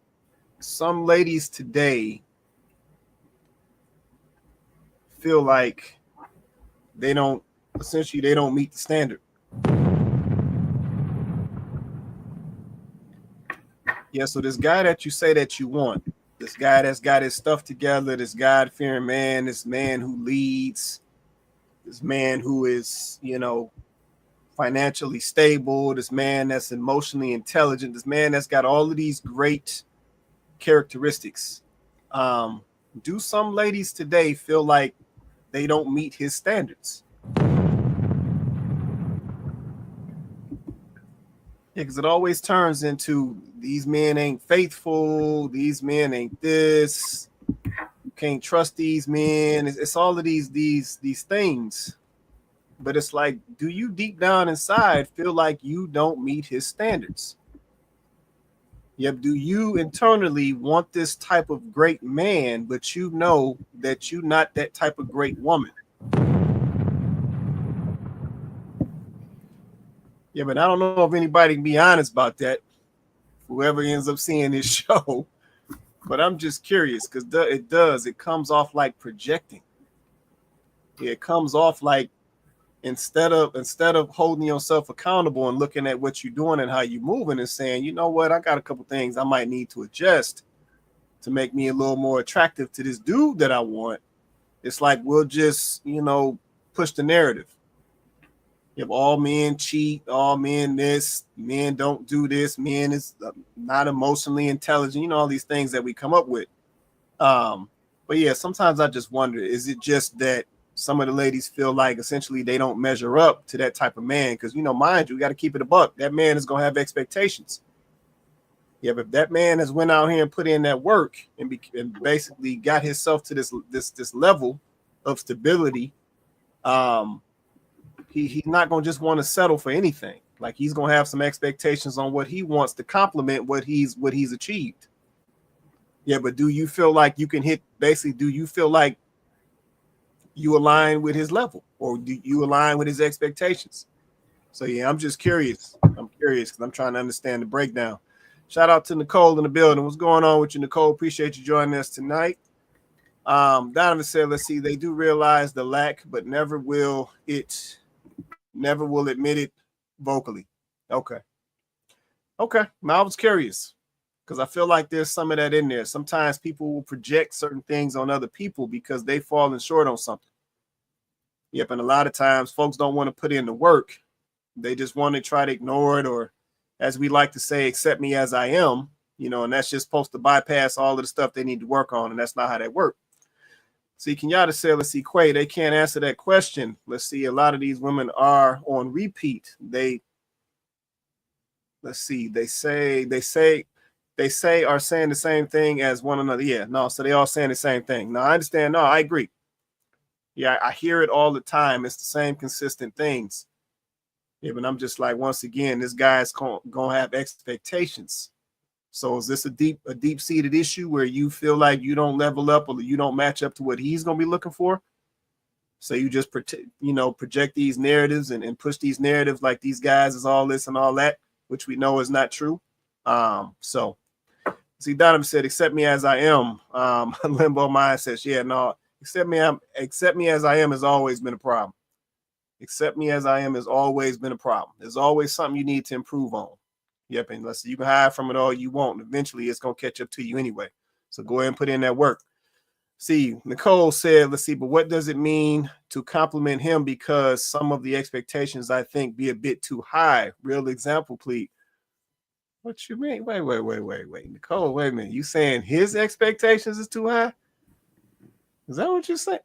B: some ladies today feel like they don't meet the standard? Yeah, so this guy that you say that you want, this guy that's got his stuff together, this God-fearing man, this man who leads, this man who is, financially stable, this man that's emotionally intelligent, this man that's got all of these great characteristics. do some ladies today feel like they don't meet his standards? Yeah, because it always turns into these men ain't faithful, these men ain't this, you can't trust these men. It's all of these things. But it's like, do you deep down inside feel like you don't meet his standards? Yep. Do you internally want this type of great man, but you know that you're not that type of great woman? Yeah, but I don't know if anybody can be honest about that. Whoever ends up seeing this show, but I'm just curious because it comes off like projecting. It comes off like instead of holding yourself accountable and looking at what you're doing and how you're moving and saying, you know what, I got a couple things I might need to adjust to make me a little more attractive to this dude that I want. It's like we'll just, push the narrative. If all men cheat, all men this, men don't do this, men is not emotionally intelligent, all these things that we come up with. But yeah, sometimes I just wonder, is it just that some of the ladies feel like essentially they don't measure up to that type of man? Because, mind you, we got to keep it a buck. That man is going to have expectations. Yeah, but if that man has went out here and put in that work and basically got himself to this level of stability, he's not going to just want to settle for anything. Like, he's going to have some expectations on what he wants to complement what he's achieved. Yeah, but do you feel like you can do you feel like you align with his level, or do you align with his expectations? So yeah, I'm just curious. I'm curious because I'm trying to understand the breakdown. Shout out to Nicole in the building. What's going on with you, Nicole? Appreciate you joining us tonight. Donovan said, let's see, they do realize the lack, but never will admit it vocally. Okay. Now I was curious because I feel like there's some of that in there. Sometimes people will project certain things on other people because they falling short on something. Yep, and a lot of times folks don't want to put in the work. They just want to try to ignore it, or as we like to say, accept me as I am, and that's just supposed to bypass all of the stuff they need to work on, and that's not how that works. See, Kenyatta said, let's see, Quay, they can't answer that question. Let's see, a lot of these women are on repeat. They say are saying the same thing as one another. Yeah, no, so they all saying the same thing. No, I understand. No, I agree. Yeah, I hear it all the time. It's the same consistent things. Yeah, but I'm just like, once again, this guy's gonna have expectations. So is this a deep-seated issue where you feel like you don't level up or you don't match up to what he's gonna be looking for? So you just project these narratives and push these narratives like these guys is all this and all that, which we know is not true. So see, Donovan said, accept me as I am. Limbo Mind says, yeah, no, accept me as I am has always been a problem. Accept me as I am has always been a problem. There's always something you need to improve on. Yep, and let's see, you can hide from it all you want. Eventually, it's gonna catch up to you anyway. So go ahead and put in that work. See, Nicole said, let's see, but what does it mean to compliment him? Because some of the expectations, I think, be a bit too high. Real example, please. What you mean? Wait. Nicole, wait a minute. You saying his expectations is too high? Is that what you saying?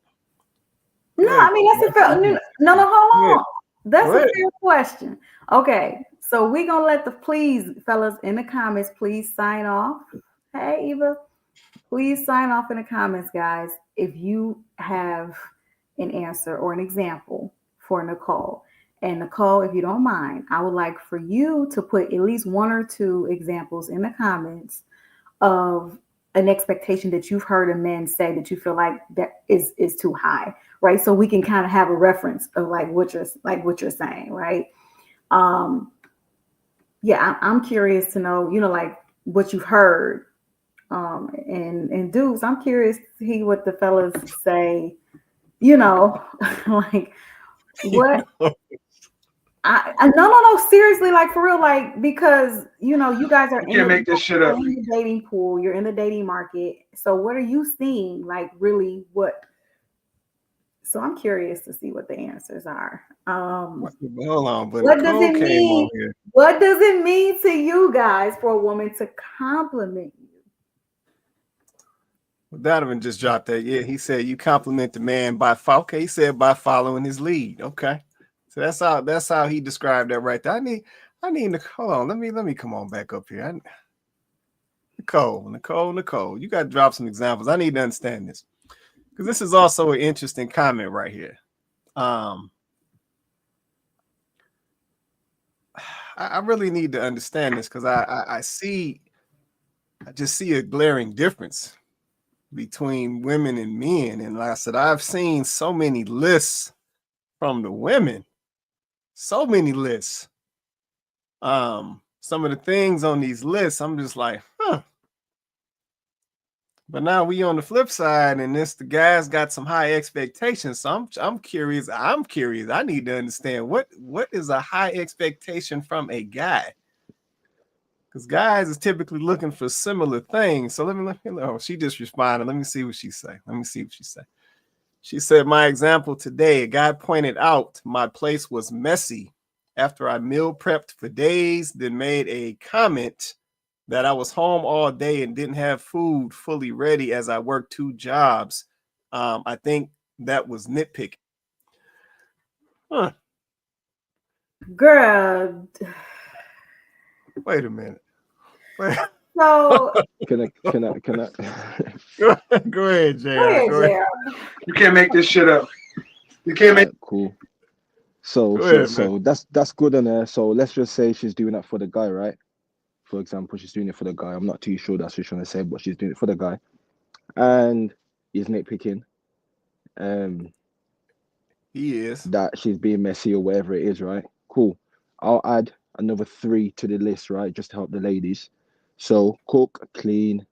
C: No, I mean, that's a fair, no, hold on. That's a fair question. Okay, so we're going to let fellas in the comments, please sign off. Hey, Eva, please sign off in the comments, guys, if you have an answer or an example for Nicole. And Nicole, if you don't mind, I would like for you to put at least one or two examples in the comments of an expectation that you've heard a man say that you feel like that is too high, right? So we can kind of have a reference of like what you're saying, right? Yeah, I'm curious to know, like what you've heard. And dudes, I'm curious to hear what the fellas say, like what. No, seriously, like for real, like because you guys are
I: you can't make this shit up.
C: In the dating pool, you're in the dating market. So what are you seeing? Like really, what? So I'm curious to see what the answers are.
B: Hold on, but
C: what does it mean? What does it mean to you guys for a woman to compliment you?
B: Donovan just dropped that. Yeah, he said you compliment the man by okay. He said by following his lead. Okay, so that's how he described that right there. I need to hold on. Let me come on back up here. Nicole, you got to drop some examples. I need to understand this because this is also an interesting comment right here. I really need to understand this because I just see a glaring difference between women and men. And like I said, I've seen so many lists from the women, so many lists. Some of the things on these lists, I'm just like, huh. But now we on the flip side, and the guys got some high expectations. So I'm curious. I need to understand what is a high expectation from a guy. Because guys is typically looking for similar things. So let me oh, she just responded. Let me see what she say. She said, my example today, a guy pointed out my place was messy after I meal prepped for days, then made a comment that I was home all day and didn't have food fully ready as I worked 2 jobs. I think that was nitpicking. Huh.
C: Girl.
B: Wait a minute. Wait.
C: So
E: Can I?
B: Go ahead, JR.
C: go ahead, JR.
I: You can't make this shit up. You can't make.
E: Cool. So that's good on her. So let's just say she's doing that for the guy, right? For example, she's doing it for the guy. I'm not too sure that's what she's trying to say, but she's doing it for the guy, and he's nitpicking.
B: He is
E: that she's being messy or whatever it is, right? Cool. I'll add another 3 to the list, right? Just to help the ladies. So cook, clean,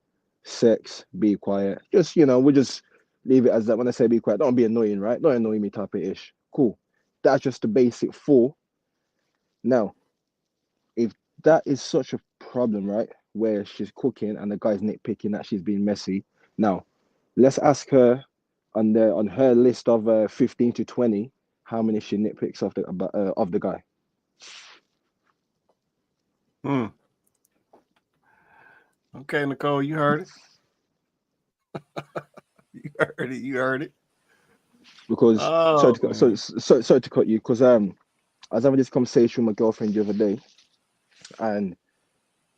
E: sex, be quiet. Just, we'll just leave it as that. When I say be quiet, don't be annoying, right? Don't annoy me type of ish. Cool. That's just the basic 4. Now, if that is such a problem, right? Where she's cooking and the guy's nitpicking that she's being messy. Now, let's ask her on her list of 15 to 20, how many she nitpicks of the guy.
B: Okay, Nicole, you heard it. You heard it.
E: Because sorry to cut you, because I was having this conversation with my girlfriend the other day, and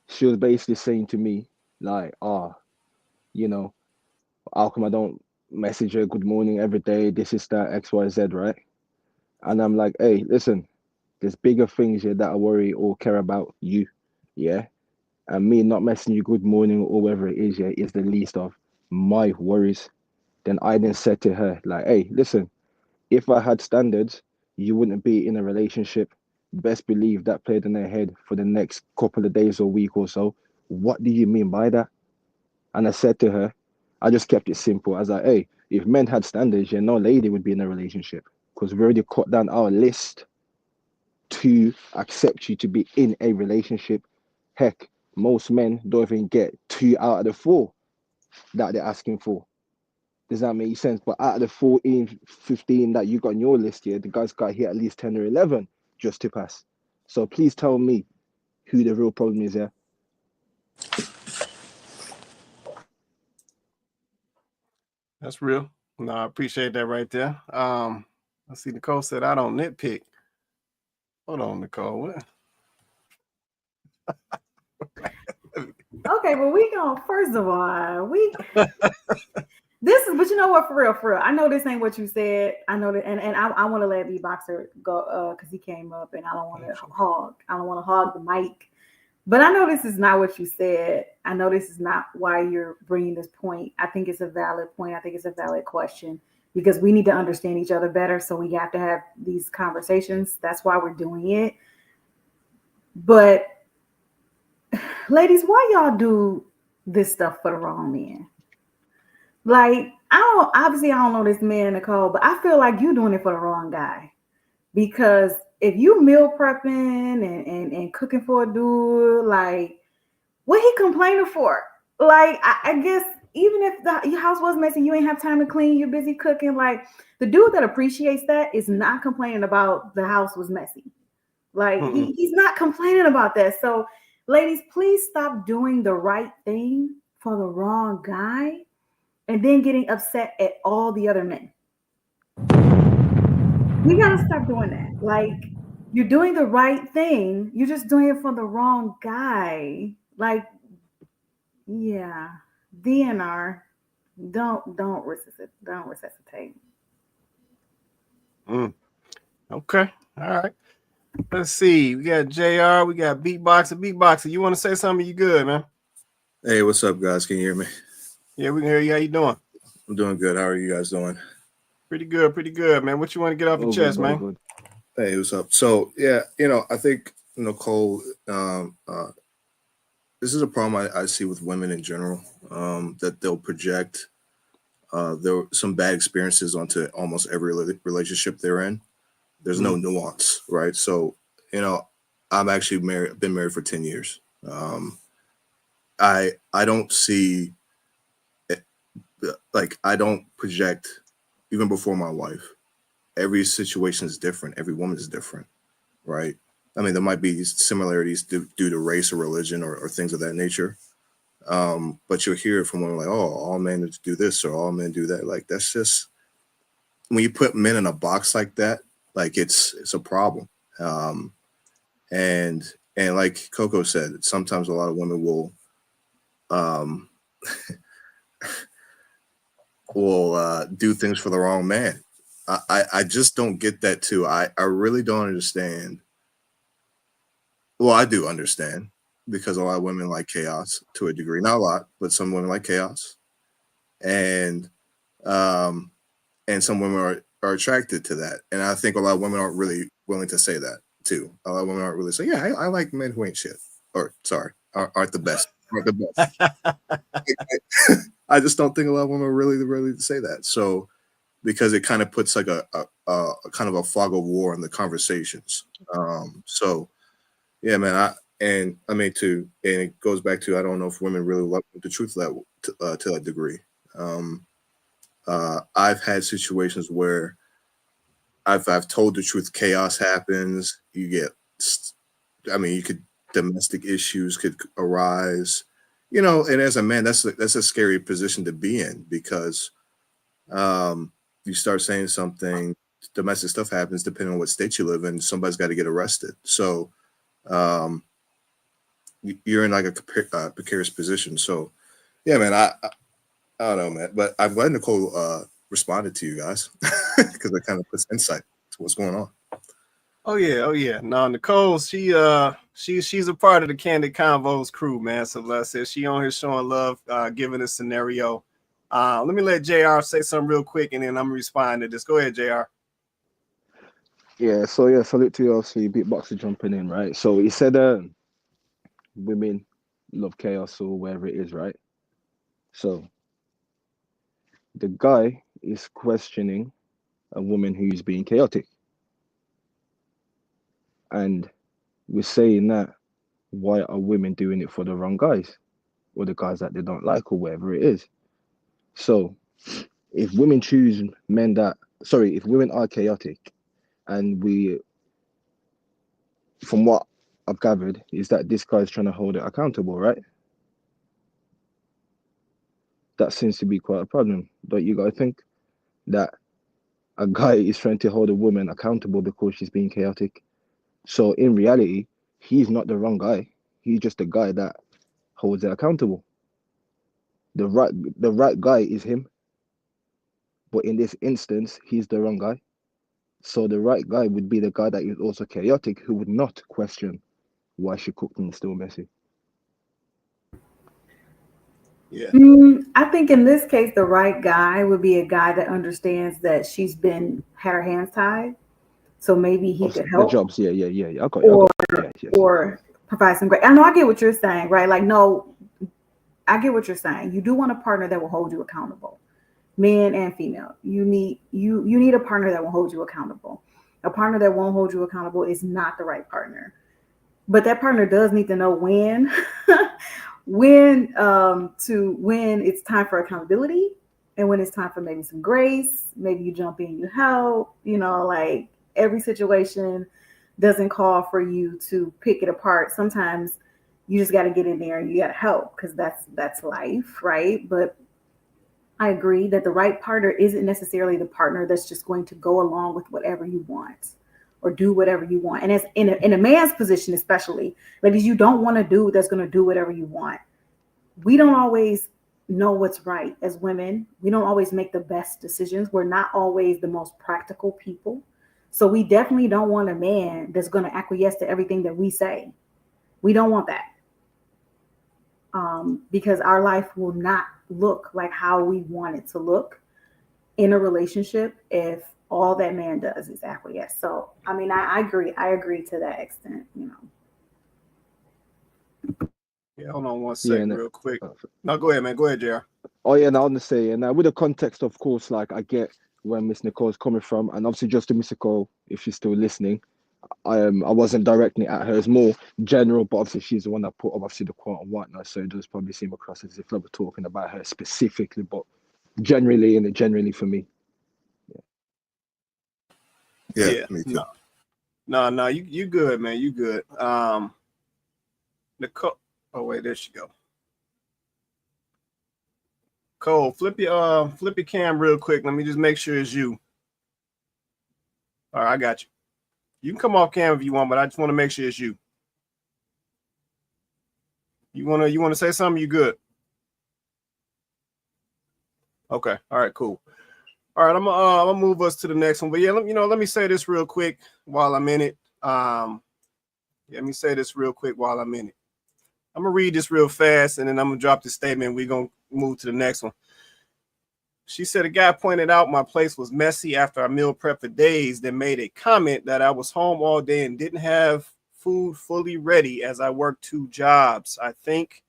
E: she was basically saying to me like, how come I don't message her good morning every day? This is that XYZ, right? And I'm like, hey, listen, there's bigger things here that I worry or care about you, yeah. And me not messaging you good morning or whatever it is, yeah, is the least of my worries. Then I then said to her, like, hey, listen, if I had standards, you wouldn't be in a relationship. Best believe that played in their head for the next couple of days or week or so. What do you mean by that? And I said to her, I just kept it simple. I was like, hey, if men had standards, yeah, no lady would be in a relationship, because we already cut down our list to accept you to be in a relationship. Heck, most men don't even get 2 out of the 4 that they're asking for. Does that make sense? But out of the 14, 15 that you got on your list here, the guy's got here at least 10 or 11 just to pass. So please tell me who the real problem is here.
B: That's real. No, I appreciate that right there. Let's see. Nicole said, I don't nitpick. Hold on, Nicole. What?
C: Okay, well, we gonna first of all, this is, but you know what, for real, I know this ain't what you said. I know that, and I want to let B-Boxer go because he came up, and I don't want to hog the mic. But I know this is not what you said. I know this is not why you're bringing this point. I think it's a valid point. I think it's a valid question, because we need to understand each other better. So we have to have these conversations. That's why we're doing it. But ladies, why y'all do this stuff for the wrong men? Like, I don't know this man, Nicole, but I feel like you're doing it for the wrong guy. Because if you meal prepping and cooking for a dude, like, what he complaining for? Like, I guess even if your house was messy, you ain't have time to clean, you're busy cooking. Like, the dude that appreciates that is not complaining about the house was messy. Like, he's not complaining about that. So, ladies, please stop doing the right thing for the wrong guy. and then getting upset at all the other men. We gotta stop doing that. Like, you're doing the right thing, you're just doing it for the wrong guy. Like, yeah, DNR. Don't resuscitate.
B: Okay. All right. Let's see. We got JR. We got Beatboxer. Beatboxer, you want to say something? You good, man?
J: Hey, what's up, guys? Can you hear me?
B: Yeah, we can hear you. How you doing?
J: I'm doing good. How are you guys doing?
B: Pretty good, man. What you want to get off your chest, man?
E: Good.
J: Hey, what's up? So, yeah, I think, Nicole, this is a problem I see with women in general, that they'll project some bad experiences onto almost every relationship they're in. There's no nuance, right? So, I'm actually been married for 10 years. I don't see I don't project even before my wife. Every situation is different. Every woman is different, right? I mean, there might be similarities due to race or religion or things of that nature. But you'll hear from women like, oh, all men do this or all men do that. Like, that's just, when you put men in a box like that, like it's a problem. And like Coco said, sometimes a lot of women will do things for the wrong man. I just don't get that too. I really don't understand. Well, I do understand, because a lot of women like chaos to a degree. Not a lot, but some women like chaos. And some women are attracted to that. And I think a lot of women aren't really willing to say that too. A lot of women aren't really saying, yeah, I like men who ain't shit. Or sorry, aren't the best. Aren't the best. I just don't think a lot of women are really say that. So, because it kind of puts like a kind of a fog of war in the conversations. So yeah, man. And it goes back to, I don't know if women really love the truth level to that degree. I've had situations where I've told the truth. Chaos happens. Domestic issues could arise, and as a man, that's a scary position to be in, because you start saying something, domestic stuff happens, depending on what state you live in, somebody's got to get arrested. So you're in like a precarious position. So yeah, man, I don't know, man, but I'm glad Nicole responded to you guys, because it kind of puts insight to what's going on.
B: Oh yeah. No, Nicole, she's a part of the Candid Konvos crew, man. So like I said, she on here showing love, giving a scenario. Let me let JR say something real quick, and then I'm gonna respond to this. Go ahead, JR.
E: Yeah, so salute to you, obviously, Beatboxer jumping in, right? So he said women love chaos or whatever it is, right? So the guy is questioning a woman who's being chaotic. And we're saying that, why are women doing it for the wrong guys, or the guys that they don't like, or whatever it is? So if women if women are chaotic, and from what I've gathered, is that this guy's trying to hold it accountable, right? That seems to be quite a problem. Don't you guys think that a guy is trying to hold a woman accountable because she's being chaotic? So in reality, he's not the wrong guy. He's just the guy that holds it accountable. The right guy is him. But in this instance, he's the wrong guy. So the right guy would be the guy that is also chaotic, who would not question why she cooked and still messy.
B: Yeah.
C: I think in this case, the right guy would be a guy that understands that she's had her hands tied. So maybe he could help.
E: The jobs, yeah.
C: Or provide some great. I know, I get what you're saying, right? Like, no, I get what you're saying. You do want a partner that will hold you accountable, men and female. You need a partner that will hold you accountable. A partner that won't hold you accountable is not the right partner. But that partner does need to know when when it's time for accountability, and when it's time for maybe some grace. Maybe you jump in, you help. Like, every situation doesn't call for you to pick it apart. Sometimes you just got to get in there and you got to help, because that's life, right? But I agree that the right partner isn't necessarily the partner that's just going to go along with whatever you want or do whatever you want. And as in a man's position, especially, ladies, you don't want a dude that's going to do whatever you want. We don't always know what's right as women. We don't always make the best decisions. We're not always the most practical people. So we definitely don't want a man that's going to acquiesce to everything that we say. We don't want that. Because our life will not look like how we want it to look in a relationship if all that man does is acquiesce. So, I mean, I agree. I agree to that extent, you know.
B: Yeah, hold on one second, real quick. No, go ahead, man. Go ahead, JR.
E: Oh yeah, and I want to say, and with the context, of course, like I get where Miss Nicole's coming from, and obviously just to Miss Nicole, if she's still listening, I wasn't directly at her. It's more general, but obviously she's the one that put up obviously the quote and whatnot, so it does probably seem across as if I were talking about her specifically, but generally, and generally for me.
J: Yeah, me too.
B: No, you good, man. You good. Nicole. Oh wait, there she go. Cole, flip your cam real quick. Let me just make sure it's you. All right, I got you. You can come off cam if you want, but I just want to make sure it's you. You wanna say something? You good? Okay. All right. Cool. All right. I'm gonna move us to the next one. But yeah, let me say this real quick while I'm in it. Let me say this real quick while I'm in it. I'm gonna read this real fast, and then I'm gonna drop the statement. We're gonna move to the next one. She said, a guy pointed out my place was messy after I meal prep for days, then made a comment that I was home all day and didn't have food fully ready as I worked 2 jobs. I think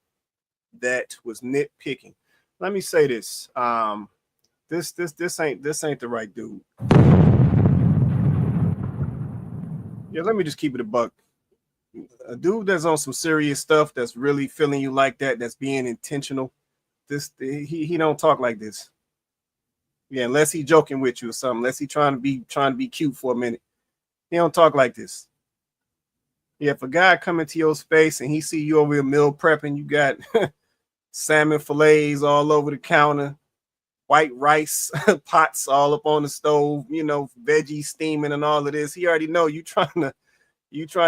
B: that was nitpicking. Let me say this. This ain't the right dude. Yeah, let me just keep it a buck. A dude that's on some serious stuff, that's really feeling you like that, that's being intentional. He don't talk like this. Yeah, unless he joking with you or something, unless he trying to be cute for a minute. He don't talk like this. Yeah, if a guy come into your space and he see you over here meal prepping, you got salmon fillets all over the counter, white rice pots all up on the stove, veggies steaming and all of this. He already know you trying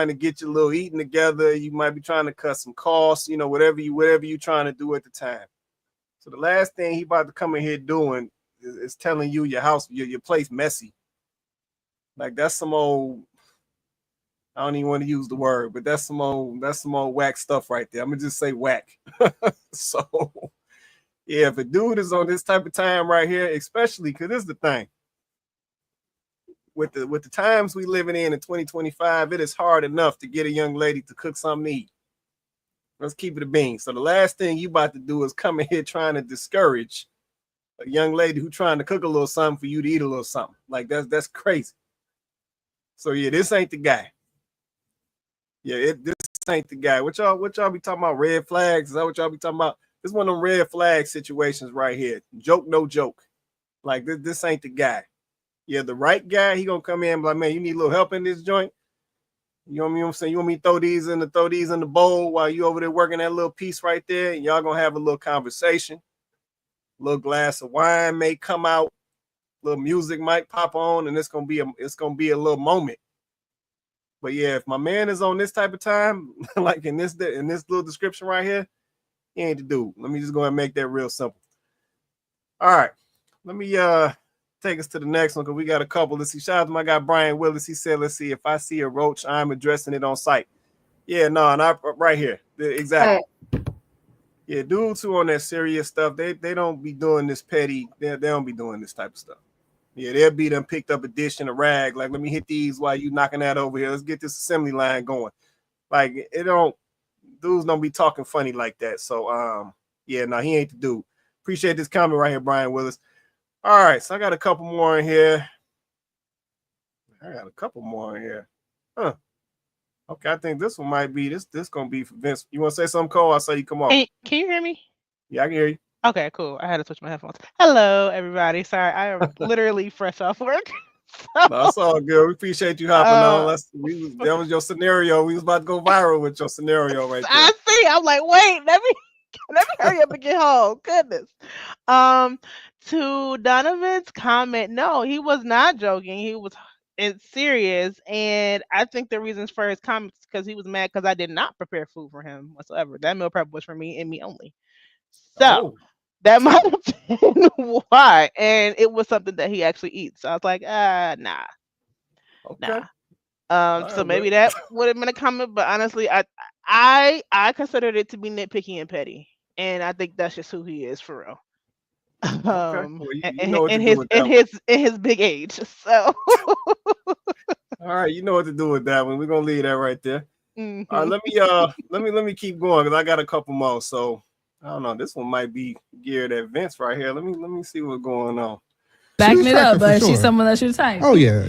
B: to get your little eating together. You might be trying to cut some costs, whatever you trying to do at the time. So the last thing he about to come in here doing is telling you your house, your place messy. Like that's some old, I don't even want to use the word, but that's some old whack stuff right there. I'm gonna just say whack. So yeah, if a dude is on this type of time right here, especially because this is the thing. With the times we living in 2025, it is hard enough to get a young lady to cook something to eat. Let's keep it a bean. So the last thing you about to do is come in here trying to discourage a young lady who trying to cook a little something for you to eat a little something. Like that's crazy. So yeah, this ain't the guy. Yeah, this ain't the guy. What y'all be talking about? Red flags? Is that what y'all be talking about? This is one of them red flag situations right here. Joke, no joke. Like this ain't the guy. Yeah, the right guy, he gonna come in and be like, man, you need a little help in this joint. You know what I'm saying? You want me to throw these in the bowl while you over there working that little piece right there, and y'all gonna have a little conversation. A little glass of wine may come out, little music might pop on, and it's gonna be a little moment. But yeah, if my man is on this type of time, like in this little description right here, he ain't the dude. Let me just go ahead and make that real simple. All right, let me take us to the next one because we got a couple. Let's see. Shout out to my guy Brian Willis. He said, "Let's see, if I see a roach, I'm addressing it on site." Yeah, no, not right here. Exactly. Yeah, dudes who on that serious stuff, they don't be doing this petty. They don't be doing this type of stuff. Yeah, they'll be them picked up a dish and a rag. Like, let me hit these while you knocking that over here. Let's get this assembly line going. Like, dudes don't be talking funny like that. So, yeah, no, he ain't the dude. Appreciate this comment right here, Brian Willis. All right, so I got a couple more in here. Huh. Okay, I think this one might be this gonna be for Vince. You want to say something, Cole? I'll say you come on.
K: Hey, can you hear me?
B: Yeah, I can hear you.
K: Okay, cool. I had to switch my headphones. Hello, everybody. Sorry, I am literally fresh off work.
B: No, that's all good. We appreciate you hopping on. That was your scenario. We was about to go viral with your scenario right there.
K: I see. I'm like, wait, let me Let me hurry up and get home. Goodness. To Donovan's comment, no, he was not joking. He was serious, and I think the reasons for his comments because he was mad because I did not prepare food for him whatsoever. That meal prep was for me and me only. So
B: Oh,
K: that might have been why, and it was something that he actually eats. So I was like, nah,
B: okay. All
K: so
B: right, well,
K: maybe that would have been a comment, but honestly, I considered it to be nitpicky and petty, and I think that's just who he is for real.
B: okay. Well, you know what to
K: In
B: do
K: his
B: with that one.
K: in his big age. So,
B: All right, you know what to do with that one. We're gonna leave that right there. All right,
K: mhm.
B: let me keep going because I got a couple more. So I don't know. This one might be geared at Vince right here. Let me see what's going on.
L: Backing
M: She's
L: it up,
M: typing for
L: but she's
M: sure.
L: someone that's your type.
M: Oh yeah.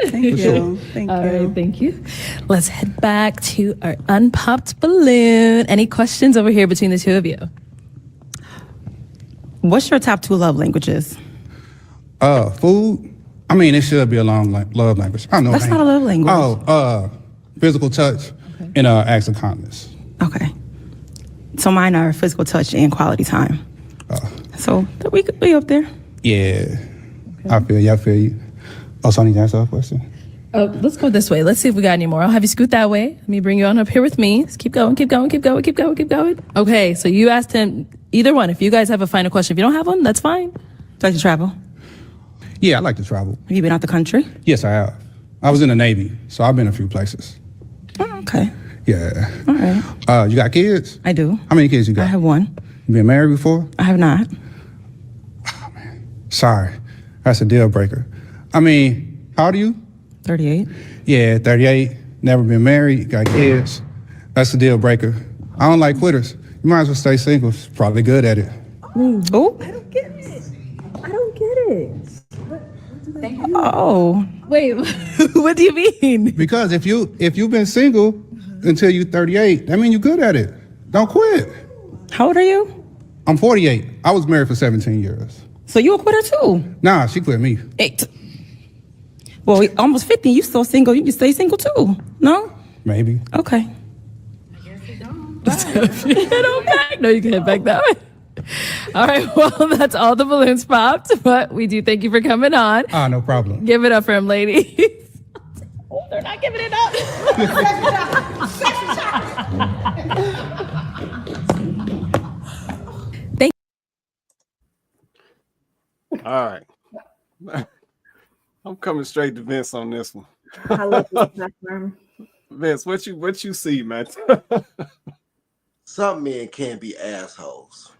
N: Thank
M: For
N: you.
M: sure.
N: Thank
L: All
N: you.
L: right, thank you. Let's head back to our unpopped balloon. Any questions over here between the two of you?
N: What's your top 2 love languages?
M: Food. I mean, it should be a love language. I know.
N: That's not a love language.
M: Oh, physical touch and acts of kindness.
N: Okay. So mine are physical touch and quality time. So we could be up there.
M: Yeah. Okay. I feel you. Oh, so I need to answer a question.
L: Let's go this way. Let's see if we got any more. I'll have you scoot that way. Let me bring you on up here with me. Let's keep going. Okay, so you asked him either one. If you guys have a final question, if you don't have one, that's fine.
N: Do you like to travel?
M: Yeah, I like to travel.
N: Have you been out the country?
M: Yes, I have. I was in the Navy, so I've been a few places.
N: Oh, okay.
M: Yeah.
N: All right.
M: You got kids?
N: I do.
M: How many kids you got?
N: I have 1.
M: You been married before?
N: I have not.
M: Sorry. That's a deal breaker. I mean, how old are you?
N: 38.
M: Yeah, 38. Never been married. Got kids. That's a deal breaker. I don't like quitters. You might as well stay single. Probably good at it.
N: Oh.
L: I don't get it.
N: Oh.
L: Wait, what do you mean?
M: Because if you've been single until you're 38, that means you're good at it. Don't quit.
N: How old are you?
M: I'm 48. I was married for 17 years.
N: So you a quitter too?
M: Nah, she quit me.
N: 8. Well, almost 50. You still single. You can stay single too. No?
M: Maybe.
N: Okay.
L: No, you can head back that way. All right, well, that's all the balloons popped, but we do thank you for coming on.
M: No problem.
L: Give it up for him, ladies. Oh, they're not giving it up. Thank
B: All right. I'm coming straight to Vince on this one.
C: I love this platform.
B: Vince, what you see, man?
A: Some men can't be assholes.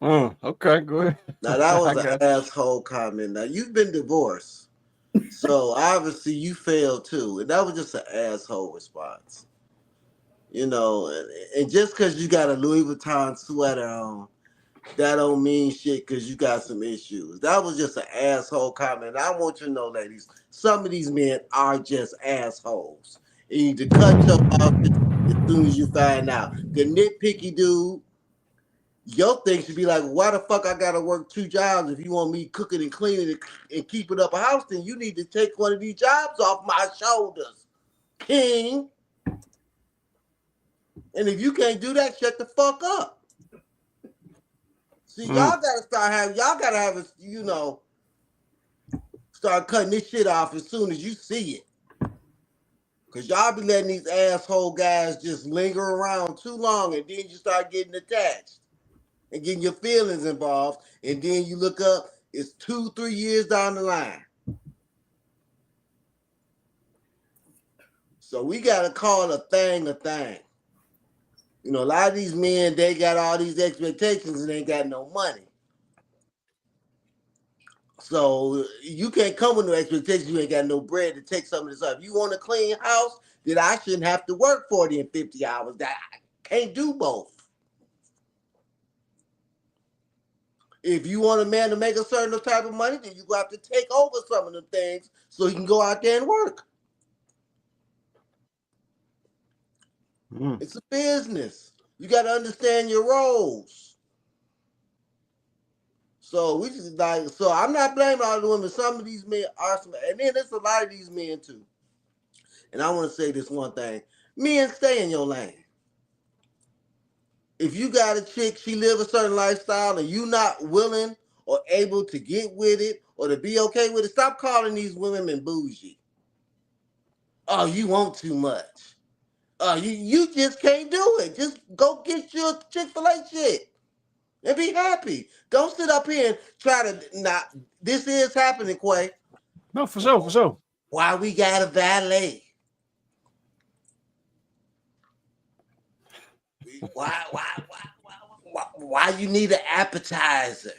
B: Okay, go ahead.
A: Now that was an asshole comment. Now you've been divorced, so obviously you failed too, and that was just an asshole response. You know, and just because you got a Louis Vuitton sweater on, that don't mean shit because you got some issues. That was just an asshole comment. I want you to know, ladies, some of these men are just assholes. And you need to cut your mouth as soon as you find out. The nitpicky dude, your thing should be like, why the fuck I gotta work 2 jobs if you want me cooking and cleaning and keeping up a house? Then you need to take one of these jobs off my shoulders, king. And if you can't do that, shut the fuck up. See, y'all gotta have a, you know, start cutting this shit off as soon as you see it. Cause y'all be letting these asshole guys just linger around too long, and then you start getting attached and getting your feelings involved, and then you look up, it's 2-3 years down the line. So we gotta call a thing a thing. You know, a lot of these men, they got all these expectations and ain't got no money. So you can't come with no expectations. You ain't got no bread to take some of this up. You want a clean house, then I shouldn't have to work 40 and 50 hours. That I can't do both. If you want a man to make a certain type of money, then you have to take over some of the things so he can go out there and work. It's a business. You got to understand your roles. So we just like, so I'm not blaming all the women. Some of these men are some, and then there's a lot of these men too. And I want to say this one thing: men, stay in your lane. if you got a chick, she live a certain lifestyle, and you not willing or able to get with it or to be okay with it, stop calling these women bougie. Oh, you want too much. You just can't do it. Just go get your Chick-fil-A shit and be happy. Don't sit up here and try to not. This is happening, Quay.
B: No, for sure.
A: Why we got a valet? Why you need an appetizer?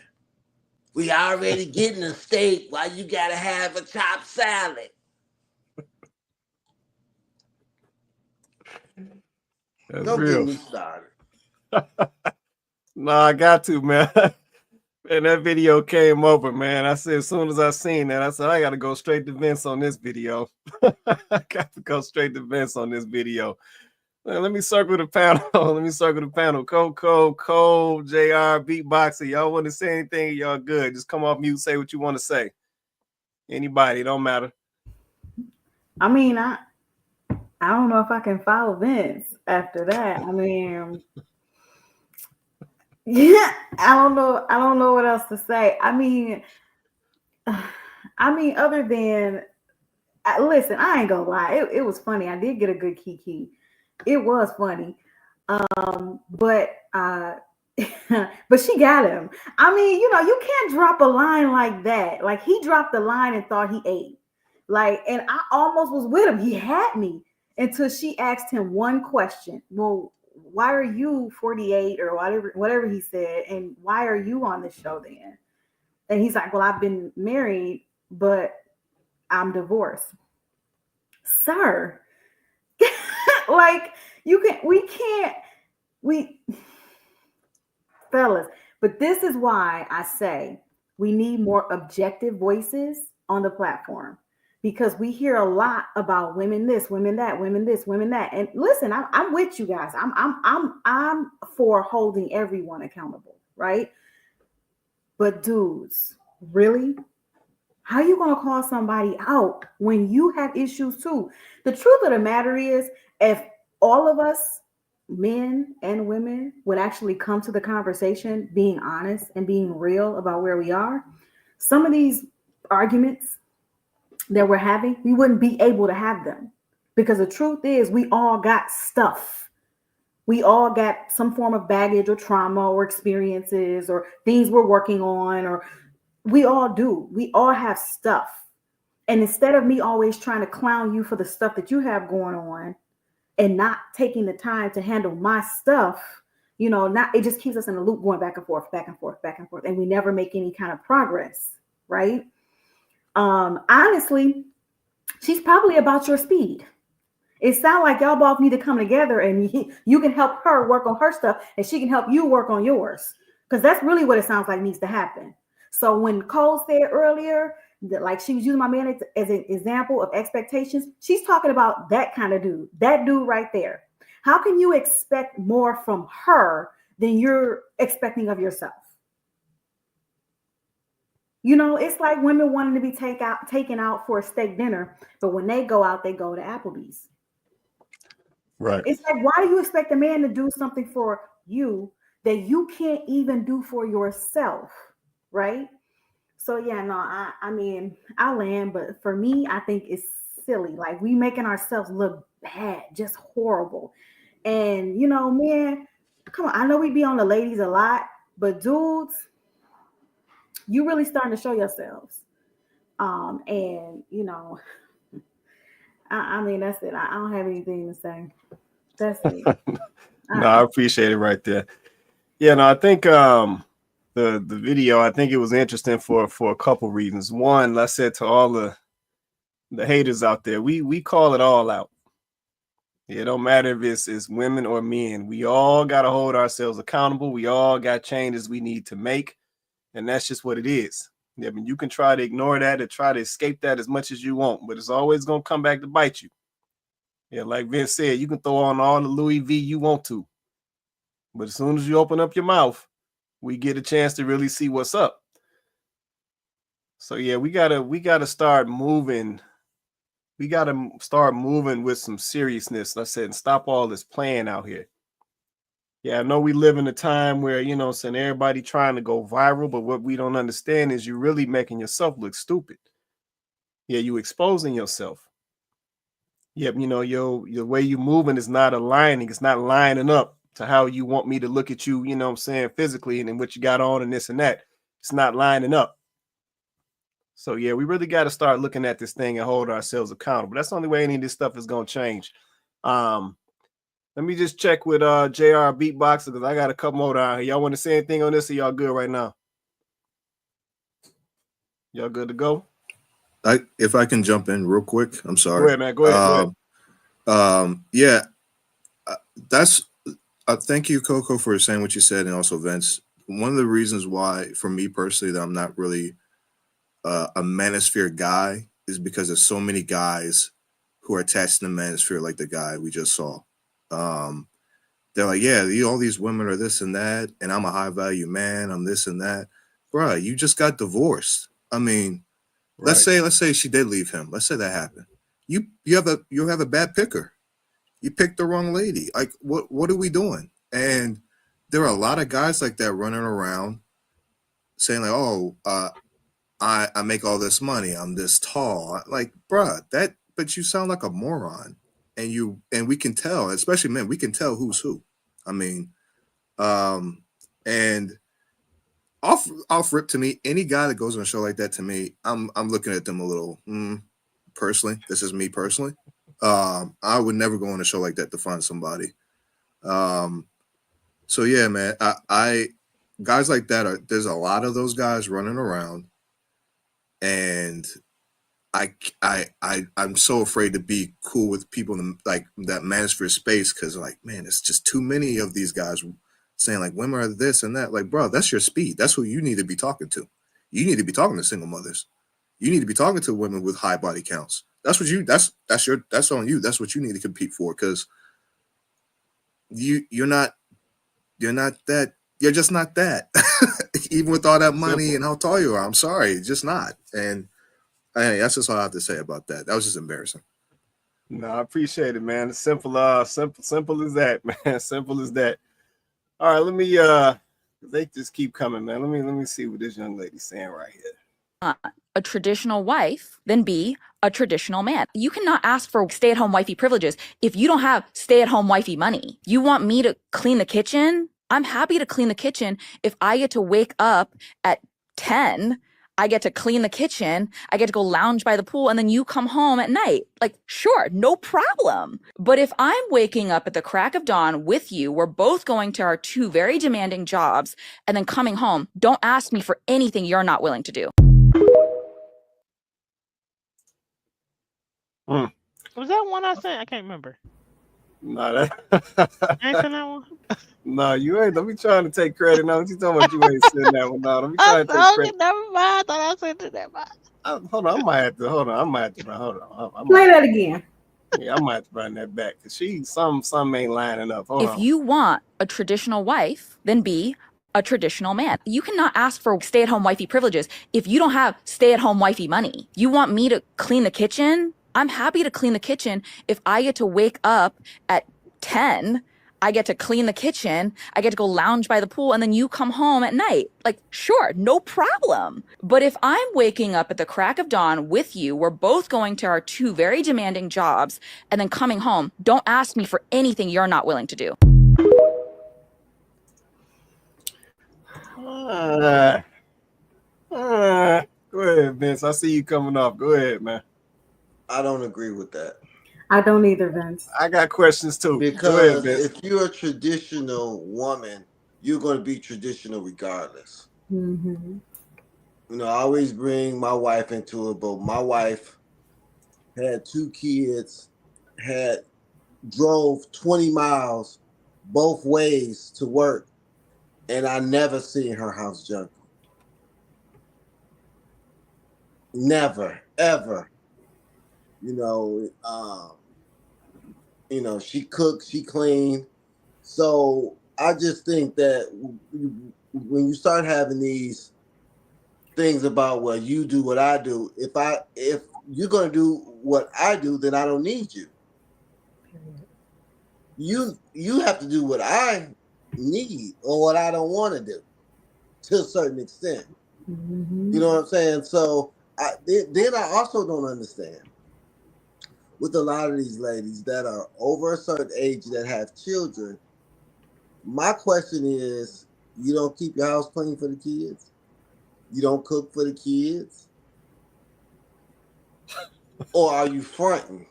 A: We already getting a steak. Why you gotta have a chopped salad?
B: That's
A: Don't
B: real.
A: get me started.
B: No, I got to, man. And that video came over, man. I said, as soon as I seen that, I said, I got to go straight to Vince on this video. I got to go straight to Vince on this video. Let me circle the panel. Cole, JR, Beatboxer. Y'all want to say anything? Y'all good. Just come off mute, say what you want to say. Anybody, it don't matter.
C: I mean, I don't know if I can follow Vince after that. I mean, yeah, I don't know what else to say. I mean, other than listen, I ain't gonna lie, it was funny. I did get a good kiki. It was funny, but but she got him. I mean, you can't drop a line like that. Like, he dropped the line and thought he ate. Like, and I almost was with him. He had me until she asked him one question. Well, why are you 48 or whatever he said, and why are you on the show then? And he's like, well, I've been married, but I'm divorced. Sir, like, fellas, but this is why I say we need more objective voices on the platform, because we hear a lot about women this, women that, women this, women that. And listen, I'm with you guys. I'm for holding everyone accountable, right? But dudes, really? How are you going to call somebody out when you have issues too? The truth of the matter is, if all of us, men and women, would actually come to the conversation being honest and being real about where we are, some of these arguments that we're having, we wouldn't be able to have them. Because the truth is, we all got stuff. We all got some form of baggage or trauma or experiences or things we're working on, or we all do. We all have stuff. And instead of me always trying to clown you for the stuff that you have going on and not taking the time to handle my stuff, it just keeps us in a loop going back and forth, back and forth, back and forth. And we never make any kind of progress, right? Honestly, she's probably about your speed. It sounds like y'all both need to come together, and you can help her work on her stuff and she can help you work on yours. Because that's really what it sounds like needs to happen. So when Cole said earlier that, like, she was using my man as an example of expectations, she's talking about that kind of dude, that dude right there. How can you expect more from her than you're expecting of yourself? It's like women wanting to be taken out for a steak dinner, but when they go out, they go to Applebee's.
B: Right.
C: It's like, why do you expect a man to do something for you that you can't even do for yourself? Right? So yeah, no, I mean, I'll land, but for me, I think it's silly. Like, we making ourselves look bad, just horrible. And man, come on, I know we be on the ladies a lot, but dudes, you really starting to show yourselves. And I mean, that's it. I don't have anything to say. That's it.
B: No, I appreciate it right there. Yeah, no, I think the video, I think it was interesting for a couple reasons. One, I said to all the haters out there, we call it all out. It don't matter if it's women or men. We all got to hold ourselves accountable. We all got changes we need to make, and that's just what it is. I mean, you can try to ignore that or try to escape that as much as you want, but it's always going to come back to bite you. Yeah, like Vince said, you can throw on all the Louis V you want to, but as soon as you open up your mouth, we get a chance to really see what's up. So yeah, we gotta start moving. We gotta start moving with some seriousness. Like I said, and stop all this playing out here. Yeah, I know we live in a time where, you know, saying everybody trying to go viral, but what we don't understand is you're really making yourself look stupid. Yeah, you exposing yourself. Yep, you know, your way you moving is not aligning, it's not lining up to how you want me to look at you, you know what I'm saying, physically, and then what you got on and this and that. It's not lining up. So yeah, we really got to start looking at this thing and hold ourselves accountable. That's the only way any of this stuff is gonna change. Let me just check with JR Beatboxer because I got a couple more down here. Y'all want to say anything on this, or y'all good right now? Y'all good to go?
J: If I can jump in real quick, I'm sorry.
B: Go ahead, man. Go ahead.
J: Yeah, that's. Thank you, Coco, for saying what you said, and also Vince. One of the reasons why, for me personally, that I'm not really a manosphere guy is because there's so many guys who are attached to the manosphere, like the guy we just saw. They're like, yeah, all these women are this and that, and I'm a high value man. I'm this and that, bruh. You just got divorced. I mean,
B: right.
J: let's say she did leave him. Let's say that happened. You have a bad picker. You picked the wrong lady. Like, what are we doing? And there are a lot of guys like that running around saying like, oh, I make all this money. I'm this tall. Like, bruh, but you sound like a moron. And we can tell, especially men, we can tell who's who. I mean, and off rip, to me, any guy that goes on a show like that, to me, I'm looking at them a little personally. This is me personally. I would never go on a show like that to find somebody. So yeah, man, I guys like that there's a lot of those guys running around, and I'm so afraid to be cool with people in like that manosphere space because like, man, it's just too many of these guys saying like women are this and that. Like, bro, that's your speed. That's who you need to be talking to. You need to be talking to single mothers. You need to be talking to women with high body counts. That's on you. That's what you need to compete for, because you're just not that. Even with all that money and how tall you are, I'm sorry, it's just not. And hey, that's just all I have to say about that. That was just embarrassing.
B: No, I appreciate it, man. It's simple as that, man. Simple as that. All right, let me they just keep coming, man. Let me see what this young lady's saying right here.
O: A traditional wife than be a traditional man. You cannot ask for stay-at-home wifey privileges if you don't have stay-at-home wifey money. You want me to clean the kitchen? I'm happy to clean the kitchen if I get to wake up at 10. I get to clean the kitchen, I get to go lounge by the pool, and then you come home at night. Like, sure, no problem. But if I'm waking up at the crack of dawn with you, we're both going to our two very demanding jobs, and then coming home, don't ask me for anything you're not willing to do.
K: Was that one I sent? I can't remember.
B: No,
K: I ain't sent that one.
B: No, you ain't. Don't be trying to take credit. No, what you talking about? You ain't send that one. No, don't be trying to take credit.
K: Never mind. I thought I sent it. Never mind.
B: Hold on, I might have to. Hold on.
C: Play that again.
B: Yeah, I might have to run that back because some ain't lining up. Hold on.
O: If you want a traditional wife, then be a traditional man. You cannot ask for stay-at-home wifey privileges if you don't have stay-at-home wifey money. You want me to clean the kitchen? I'm happy to clean the kitchen if I get to wake up at 10. I get to clean the kitchen, I get to go lounge by the pool, and then you come home at night. Like, sure, no problem. But if I'm waking up at the crack of dawn with you, we're both going to our two very demanding jobs, and then coming home, don't ask me for anything you're not willing to do.
B: Go ahead, Vince. I see you coming off. Go ahead, man.
A: I don't agree with that.
C: I don't either, Vince.
B: I got questions too.
A: Because if you're a traditional woman, you're going to be traditional regardless.
C: Mm-hmm.
A: You know, I always bring my wife into it, but my wife had 2 kids, drove 20 miles both ways to work, and I never seen her house junky. Never, ever. You know, she cooks, she clean. So I just think that when you start having these things about, well, you do what I do, if you're gonna do what I do, then I don't need you. You have to do what I need or what I don't want to do to a certain extent.
C: Mm-hmm.
A: You know what I'm saying? So then I also don't understand with a lot of these ladies that are over a certain age that have children. My question is, you don't keep your house clean for the kids? You don't cook for the kids? Or are you fronting,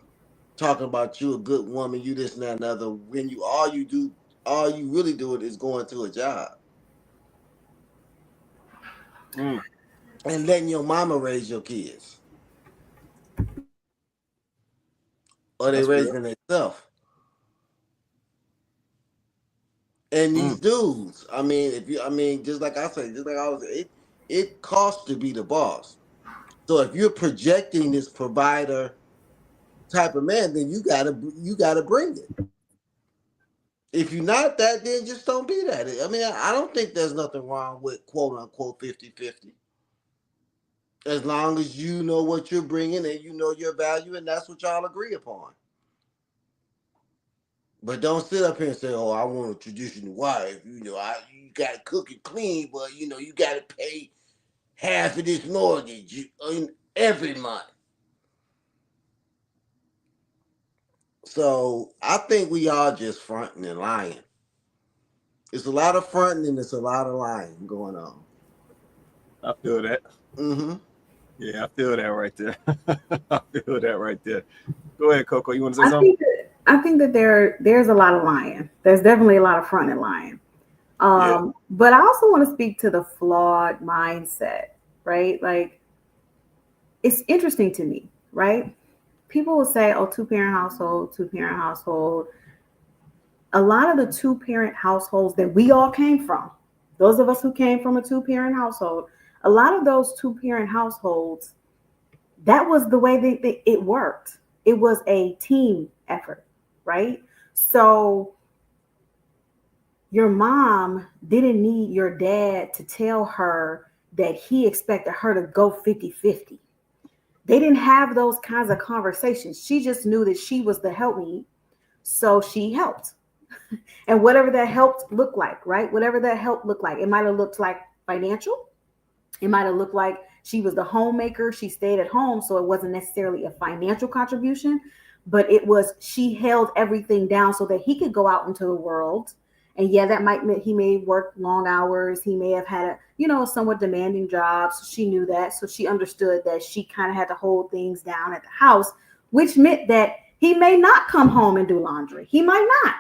A: talking about you a good woman, you this and that and other, when you all you really do it is going to a job and letting your mama raise your kids? Or they
B: That's real.
A: raising themselves? And these dudes, I mean, just like I said, just like I was, it costs to be the boss. So if you're projecting this provider type of man, then you gotta bring it. If you're not that, then just don't be that. I mean, I don't think there's nothing wrong with quote unquote 50-50. As long as you know what you're bringing and you know your value, and that's what y'all agree upon. But don't sit up here and say, "Oh, I want a traditional wife." You got to cook and clean, but you got to pay half of this mortgage every month. So I think we are just fronting and lying. It's a lot of fronting and it's a lot of lying going on.
B: I feel that.
A: Mm-hmm.
B: Yeah, I feel that right there. I feel that right there. Go ahead, Coco. You want to say
C: I
B: something?
C: think that there's a lot of lying. There's definitely a lot of front and lying.
B: Yeah.
C: But I also want to speak to the flawed mindset, right? Like, it's interesting to me, right? People will say, "Oh, two-parent household, two-parent household." A lot of the two-parent households that we all came from, those of us who came from a two-parent household, a lot of those two-parent households, that was the way it worked. It was a team effort, right? So your mom didn't need your dad to tell her that he expected her to go 50-50. They didn't have those kinds of conversations. She just knew that she was the helpmeet, so she helped. And whatever that help looked like, right? Whatever that help looked like, it might have looked like financial. It might have looked like she was the homemaker. She stayed at home, so it wasn't necessarily a financial contribution, but it was she held everything down so that he could go out into the world. And yeah, that might mean he may work long hours. He may have had a somewhat demanding job. So she knew that. So she understood that she kind of had to hold things down at the house, which meant that he may not come home and do laundry. He might not.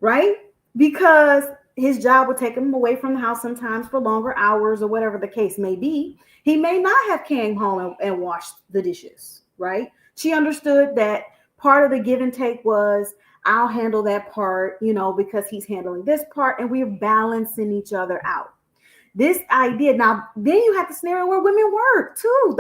C: Right? Because his job would take him away from the house sometimes for longer hours or whatever the case may be. He may not have came home and washed the dishes, right? She understood that part of the give and take was, I'll handle that part, because he's handling this part, and we're balancing each other out. This idea, now then you have the scenario where women work too.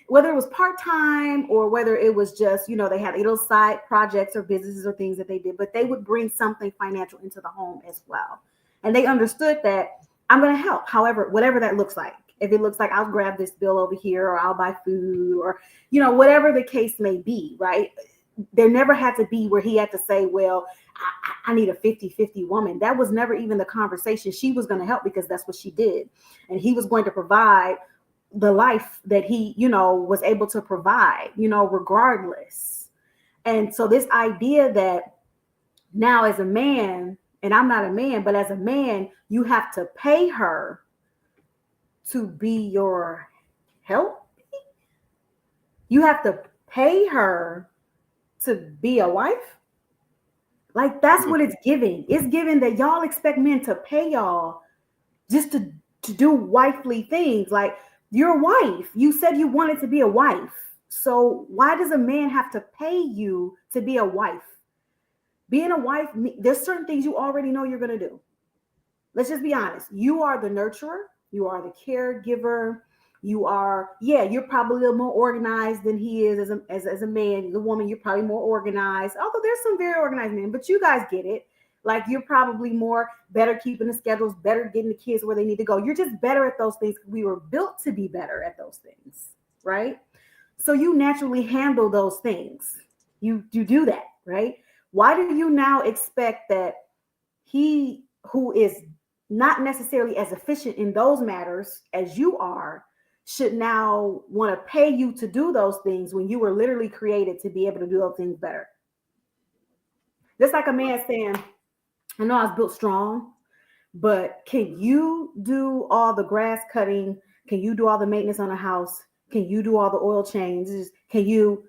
C: Whether it was part-time or whether it was just, they had little side projects or businesses or things that they did, but they would bring something financial into the home as well. And they understood that I'm going to help. However, whatever that looks like, if it looks like I'll grab this bill over here, or I'll buy food, or, whatever the case may be, right? There never had to be where he had to say, well, I need a 50-50 woman. That was never even the conversation. She was going to help because that's what she did. And he was going to provide the life that he, was able to provide, regardless. And so this idea that now as a man, and I'm not a man, but as a man, you have to pay her to be your help. You have to pay her to be a wife. Like, that's what it's giving. It's giving that y'all expect men to pay y'all just to do wifely things. Like, you're a wife. You said you wanted to be a wife. So why does a man have to pay you to be a wife? Being a wife, there's certain things you already know you're going to do. Let's just be honest. You are the nurturer. You are the caregiver. You're probably a little more organized than he is as a man. The woman, you're probably more organized. Although there's some very organized men, but you guys get it. Like, you're probably better keeping the schedules, better getting the kids where they need to go. You're just better at those things. We were built to be better at those things, right? So you naturally handle those things. You do that, right? Why do you now expect that he who is not necessarily as efficient in those matters as you are should now want to pay you to do those things when you were literally created to be able to do those things better. Just like a man saying, I know I was built strong, but can you do all the grass cutting? Can you do all the maintenance on a house? Can you do all the oil changes? Can you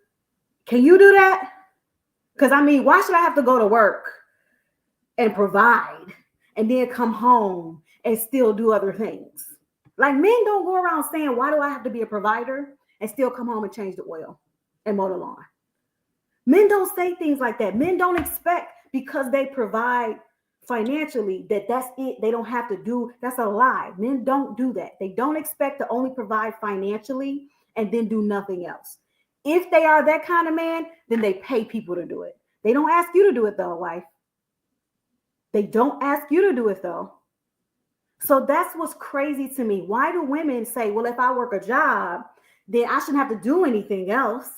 C: do that? Because I mean, why should I have to go to work and provide and then come home and still do other things? Like, men don't go around saying, why do I have to be a provider and still come home and change the oil and mow the lawn? Men don't say things like that. Men don't expect because they provide financially that's it. They don't have to do. That's a lie. Men don't do that. They don't expect to only provide financially and then do nothing else. If they are that kind of man, then they pay people to do it. They don't ask you to do it though, wife. They don't ask you to do it though. So that's what's crazy to me. Why do women say, well, if I work a job, then I shouldn't have to do anything else?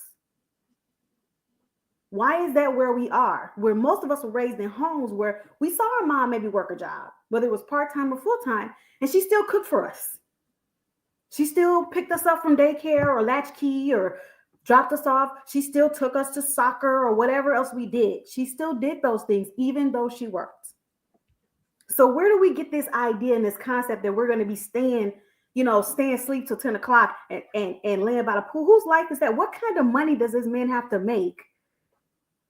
C: Why is that where we are? Where most of us were raised in homes where we saw our mom maybe work a job, whether it was part-time or full-time, and she still cooked for us. She still picked us up from daycare or latchkey or dropped us off. She still took us to soccer or whatever else we did. She still did those things, even though she worked. So where do we get this idea and this concept that we're going to be staying asleep till 10 o'clock and laying by the pool? Whose life is that? What kind of money does this man have to make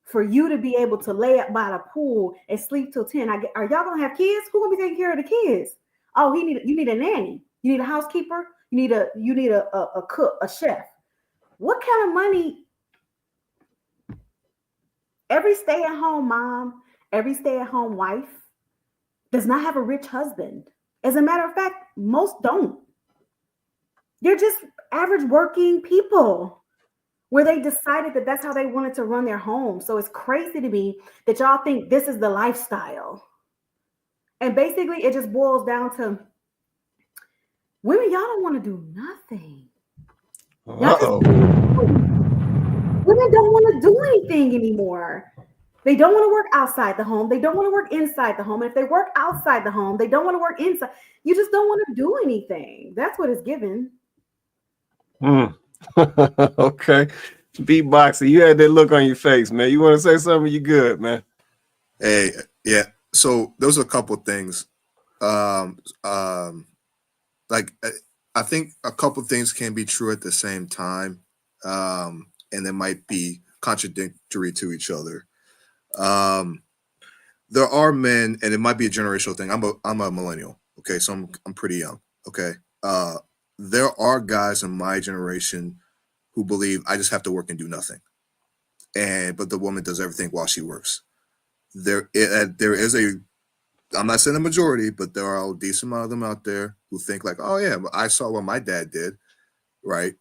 C: for you to be able to lay up by the pool and sleep till 10? Are y'all going to have kids? Who's going to be taking care of the kids? Oh, you need a nanny. You need a housekeeper. You need a cook, a chef. What kind of money? Every stay-at-home mom, every stay-at-home wife does not have a rich husband. As a matter of fact, most don't. They're just average working people where they decided that that's how they wanted to run their home. So it's crazy to me that y'all think this is the lifestyle. And basically it just boils down to women, y'all don't want to do nothing. Women don't want to do anything anymore. They don't want to work outside the home. They don't want to work inside the home. And if they work outside the home, they don't want to work inside. You just don't want to do anything. That's what it's given.
B: Okay. Beatboxer, you had that look on your face, man. You want to say something? You good, man?
J: Hey, yeah. So those are a couple things. Like I think a couple things can be true at the same time, and they might be contradictory to each other. There are men, and it might be a generational thing. I'm a millennial, okay, so I'm pretty young, okay. There are guys in my generation who believe I just have to work and do nothing, but the woman does everything while she works. There is a, I'm not saying the majority, but there are a decent amount of them out there who think like, oh yeah, I saw what my dad did, right?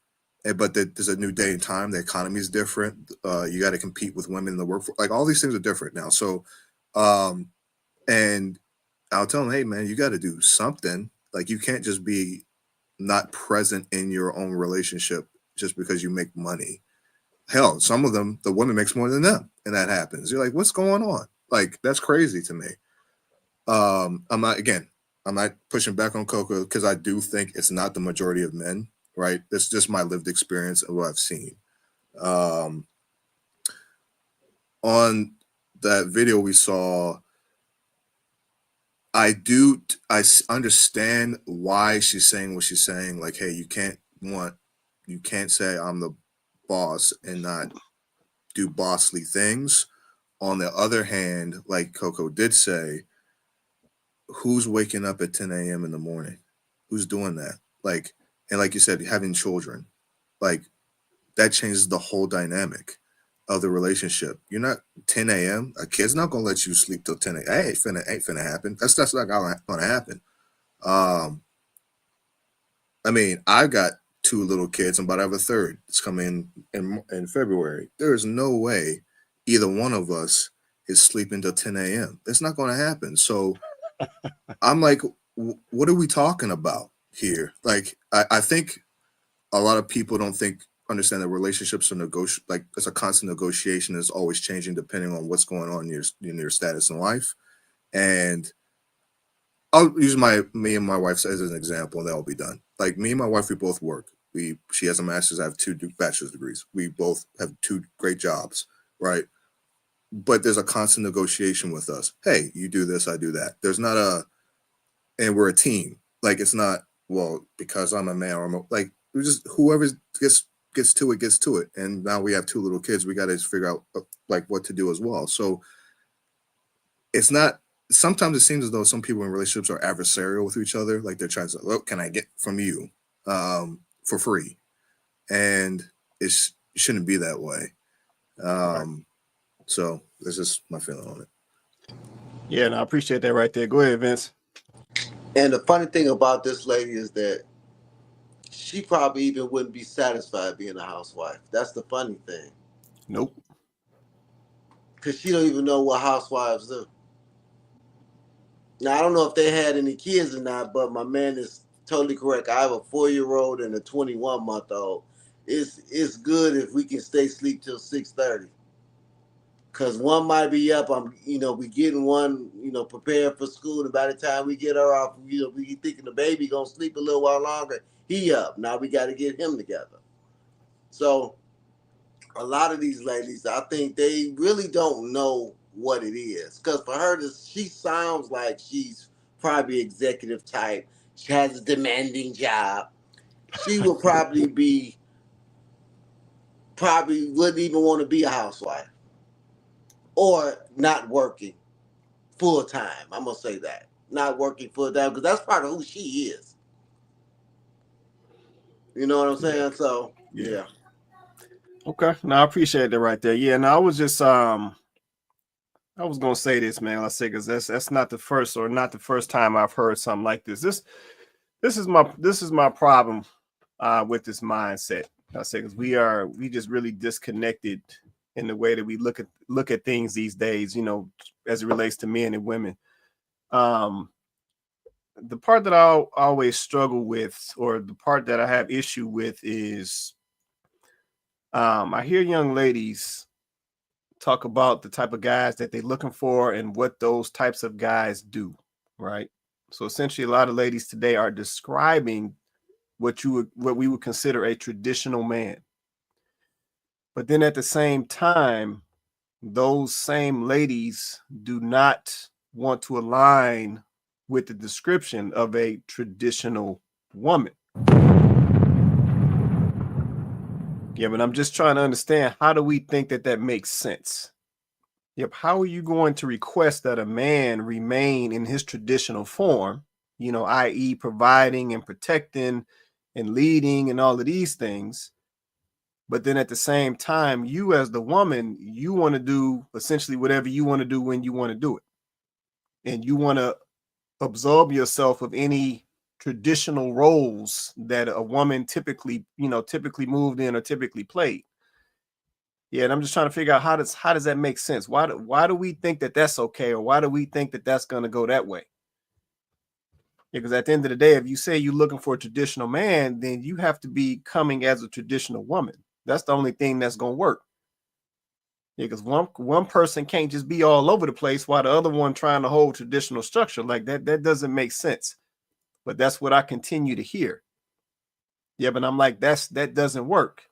J: But there's a new day and time. The economy is different. You got to compete with women in the workforce. Like all these things are different now. So, and I'll tell them, hey man, you got to do something. Like you can't just be not present in your own relationship just because you make money. Hell, some of them, the woman makes more than them, and that happens. You're like, what's going on? Like that's crazy to me. I'm not pushing back on Coco because I do think it's not the majority of men, right? That's just my lived experience and what I've seen. On that video we saw, I understand why she's saying what she's saying. Like, hey, you can't say I'm the boss and not do bossly things. On the other hand, like Coco did say, who's waking up at 10 a.m. in the morning? Who's doing that? Like, and like you said, having children, like that changes the whole dynamic of the relationship. You're not 10 a.m. A kid's not gonna let you sleep till 10 a.m. Hey, ain't finna happen. That's not gonna happen. I mean, I've got 2 little kids. I'm about to have a third. It's coming in February. There is no way either one of us is sleeping till 10 a.m. It's not going to happen. So I'm like, what are we talking about here? Like, I think a lot of people don't understand that relationships are like it's a constant negotiation. Is always changing depending on what's going on in your status in life. And I'll use me and my wife as an example, and that'll be done. Like me and my wife, we both work. She has a master's, I have 2 bachelor's degrees. We both have 2 great jobs, right? But there's a constant negotiation with us. Hey, you do this, I do that. There's not and we're a team. Like it's not, well, because I'm a man or like we just whoever gets to it. And now we have 2 little kids. We got to figure out like what to do as well. So it's not. Sometimes it seems as though some people in relationships are adversarial with each other. Like they're trying to, what can I get from you for free? And it shouldn't be that way. So that's just my feeling on it.
B: Yeah, and I appreciate that right there. Go ahead, Vince.
A: And the funny thing about this lady is that she probably even wouldn't be satisfied being a housewife. That's the funny thing.
B: Nope.
A: Because she don't even know what housewives do. Now, I don't know if they had any kids or not, but my man is totally correct. I have a 4-year-old and a 21-month-old. It's good if we can stay asleep till 6:30. Because one might be up. We getting one, prepared for school. And by the time we get her off, we thinking the baby going to sleep a little while longer. He up. Now we got to get him together. So a lot of these ladies, I think they really don't know what it is. Because for her, she sounds like she's probably executive type. She has a demanding job. She will probably wouldn't even want to be a housewife. Or not working full time. I'm going to say that. Not working full time because that's part of who she is. You know what I'm saying? So, yeah.
B: Okay. No, I appreciate that right there. Yeah, and I was just I was gonna say this, man. Let's say because that's not the first time I've heard something like this. This is my problem with this mindset. I say because we just really disconnected in the way that we look at things these days, as it relates to men and women. The part that I always struggle with, or the part that I have issue with, is I hear young ladies talk about the type of guys that they're looking for and what those types of guys do, right? So essentially, a lot of ladies today are describing what we would consider a traditional man. But then at the same time, those same ladies do not want to align with the description of a traditional woman. Yeah, but I'm just trying to understand, how do we think that makes sense? Yep. How are you going to request that a man remain in his traditional form, i.e. providing and protecting and leading and all of these things? But then at the same time, you as the woman, you want to do essentially whatever you want to do when you want to do it. And you want to absorb yourself of any traditional roles that a woman typically moved in or typically played. Yeah, and I'm just trying to figure out how does that make sense? Why do we think that that's okay, or why do we think that that's going to go that way? Yeah, because at the end of the day, if you say you're looking for a traditional man, then you have to be coming as a traditional woman. That's the only thing that's going to work. Yeah, because one person can't just be all over the place while the other one trying to hold traditional structure like that. That doesn't make sense. But that's what I continue to hear. Yeah, but I'm like, that doesn't work.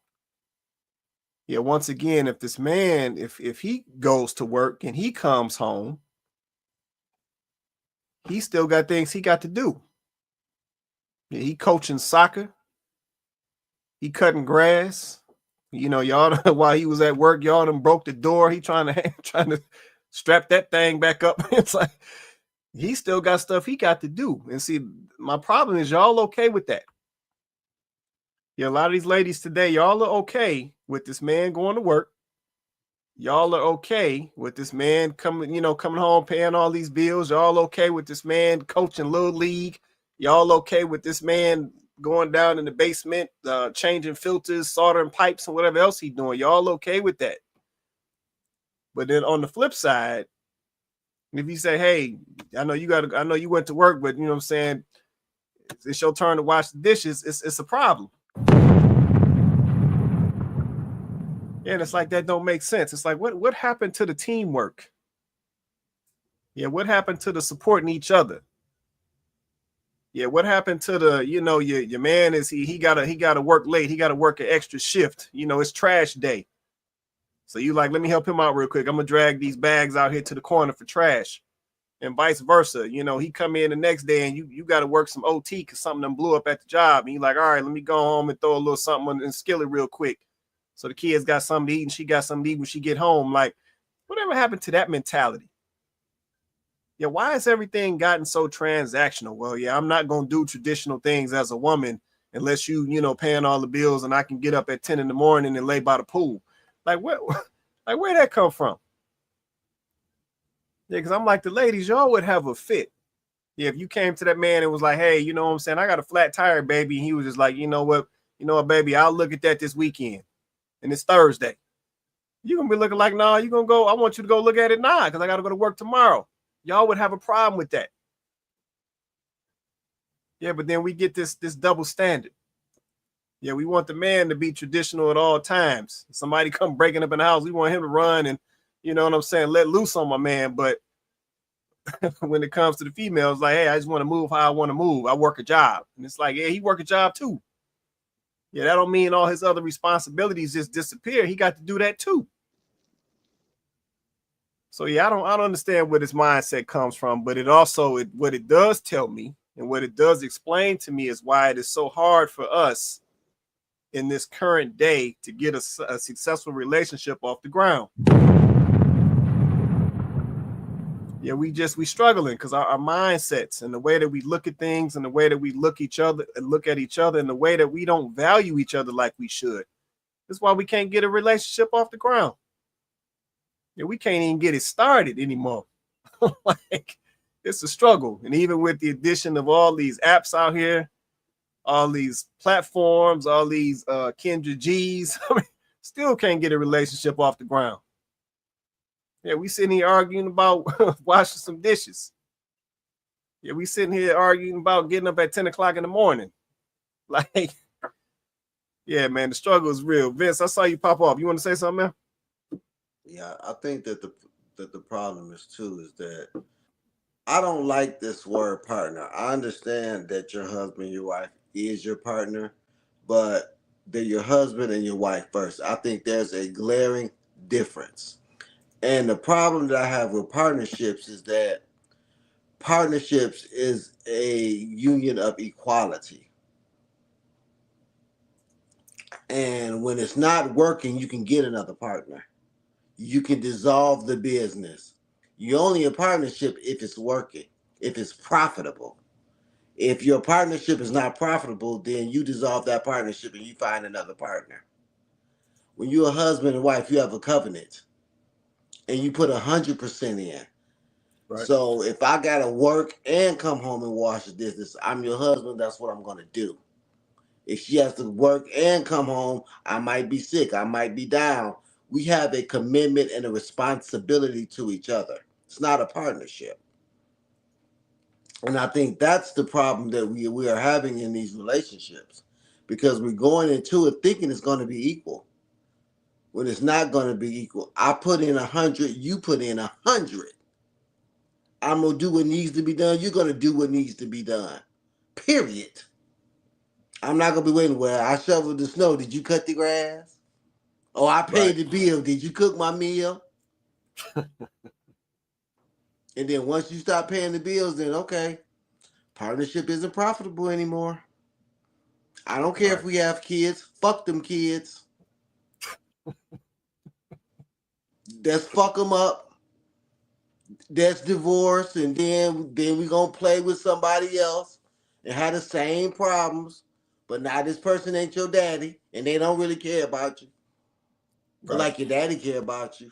B: Yeah, once again, if this man, if he goes to work and he comes home, he still got things he got to do. Yeah, he coaching soccer. He cutting grass. Y'all, while he was at work, y'all done broke the door. He trying to strap that thing back up. It's like he still got stuff he got to do. And see, my problem is y'all okay with that. Yeah, a lot of these ladies today, y'all are okay with this man going to work. Y'all are okay with this man coming home, paying all these bills. Y'all okay with this man coaching little league. Y'all okay with this man going down in the basement, changing filters, soldering pipes, and whatever else he's doing. Y'all okay with that. But then on the flip side, if you say, hey, I know you went to work, but you know what I'm saying, it's your turn to wash the dishes, it's a problem. Yeah, and it's like that don't make sense. It's like what happened to the teamwork? Yeah, what happened to the supporting each other? Yeah, what happened to the, your man is he gotta work late, he gotta work an extra shift. It's trash day. So you like, let me help him out real quick. I'm gonna drag these bags out here to the corner for trash. And vice versa. He come in the next day and you got to work some OT because something done blew up at the job. And you're like, all right, let me go home and throw a little something in the skillet real quick. So the kids got something to eat and she got something to eat when she get home. Like, whatever happened to that mentality? Yeah, why has everything gotten so transactional? Well, yeah, I'm not going to do traditional things as a woman unless paying all the bills and I can get up at 10 in the morning and lay by the pool. Like, what? Like, where'd that come from? Yeah, because I'm like, the ladies, y'all would have a fit. Yeah, if you came to that man and was like, hey, you know what I'm saying? I got a flat tire, baby. And he was just like, you know what, baby, I'll look at that this weekend. And it's Thursday. You're going to be looking like, nah, you're going to go, I want you to go look at it now because I got to go to work tomorrow. Y'all would have a problem with that. Yeah, but then we get this double standard. Yeah, we want the man to be traditional at all times. Somebody come breaking up in the house, we want him to run and, you know what I'm saying, let loose on my man. But when it comes to the females, like, hey, I just want to move how I want to move. I work a job. And it's like, yeah, he work a job too. Yeah, that don't mean all his other responsibilities just disappear. He got to do that too. So yeah, I don't understand where this mindset comes from, but what it does tell me and what it does explain to me is why it is so hard for us in this current day to get a successful relationship off the ground. Yeah, we struggling because our mindsets and the way that we look at things and the way that we look at each other and the way that we don't value each other like we should. That's why we can't get a relationship off the ground. Yeah, we can't even get it started anymore. Like, it's a struggle. And even with the addition of all these apps out here, all these platforms, all these Kendra G's, still can't get a relationship off the ground. Yeah, we sitting here arguing about washing some dishes. Yeah, we sitting here arguing about getting up at 10 o'clock in the morning. Like, yeah, man, the struggle is real. Vince, I saw you pop off. You want to say something, man?
A: Yeah, I think that the problem is that I don't like this word partner. I understand that your husband, your wife is your partner, but they're your husband and your wife first. I think there's a glaring difference. And the problem that I have with partnerships is that partnerships is a union of equality. And when it's not working, you can get another partner. You can dissolve the business. You're only a partnership if it's working, if it's profitable. If your partnership is not profitable, then you dissolve that partnership and you find another partner. When you're a husband and wife, you have a covenant and you put 100% in. Right. So if I gotta work and come home and wash the dishes, I'm your husband, that's what I'm gonna do. If she has to work and come home, I might be sick, I might be down. We have a commitment and a responsibility to each other. It's not a partnership. And I think that's the problem that we are having in these relationships, because we're going into it thinking it's going to be equal when it's not going to be equal. I put in 100, you put in 100. I'm going to do what needs to be done. You're going to do what needs to be done. Period. I'm not going to be waiting. Well, I shoveled the snow. Did you cut the grass? Oh, I paid the bill. Did you cook my meal? And then once you stop paying the bills, then okay, partnership isn't profitable anymore. I don't care if we have kids. Fuck them kids. Let's fuck them up. That's divorce, and then we gonna play with somebody else and have the same problems. But now this person ain't your daddy, and they don't really care about you, like your daddy care about you.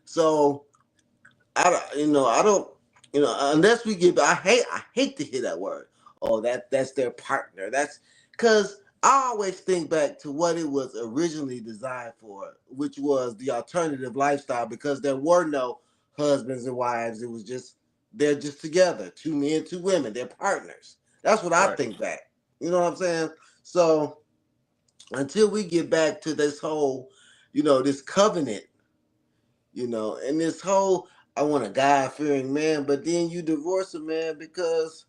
A: So I don't, unless we get. I hate to hear that word. Oh, that's their partner. That's because I always think back to what it was originally designed for, which was the alternative lifestyle, because there were no husbands and wives. It was just, they're just together, two men, two women, they're partners. That's what I think back. You know what I'm saying? So until we get back to this whole, this covenant, and this whole, I want a God fearing man, but then you divorce a man because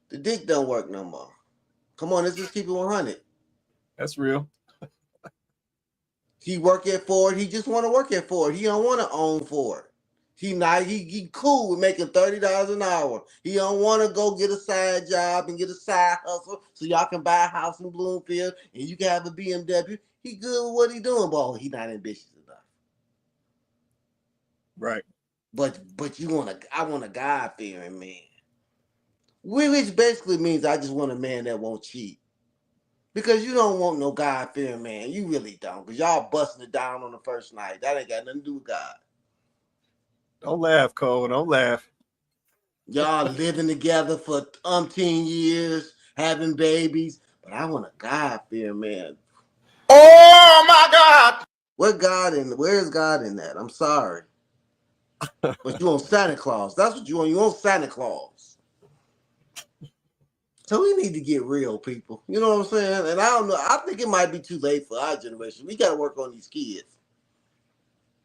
A: the dick don't work no more. Come on, let's just keep it 100.
B: That's real.
A: He work at Ford. He just want to work at Ford. He don't want to own Ford. He cool with making $30 an hour. He don't want to go get a side job and get a side hustle so y'all can buy a house in Bloomfield and you can have a BMW. He good with what he doing, but he not ambitious enough.
B: Right.
A: But I want a God fearing man. Which basically means I just want a man that won't cheat. Because you don't want no God fearing man. You really don't. Because y'all busting it down on the first night. That ain't got nothing to do with God.
B: Don't laugh, Cole. Don't laugh.
A: Y'all living together for umpteen years, having babies. But I want a God fearing man. Oh my God! Where's God in that? I'm sorry. But you want Santa Claus. That's what you want. You want Santa Claus. So we need to get real, people. You know what I'm saying? And I don't know. I think it might be too late for our generation. We got to work on these kids.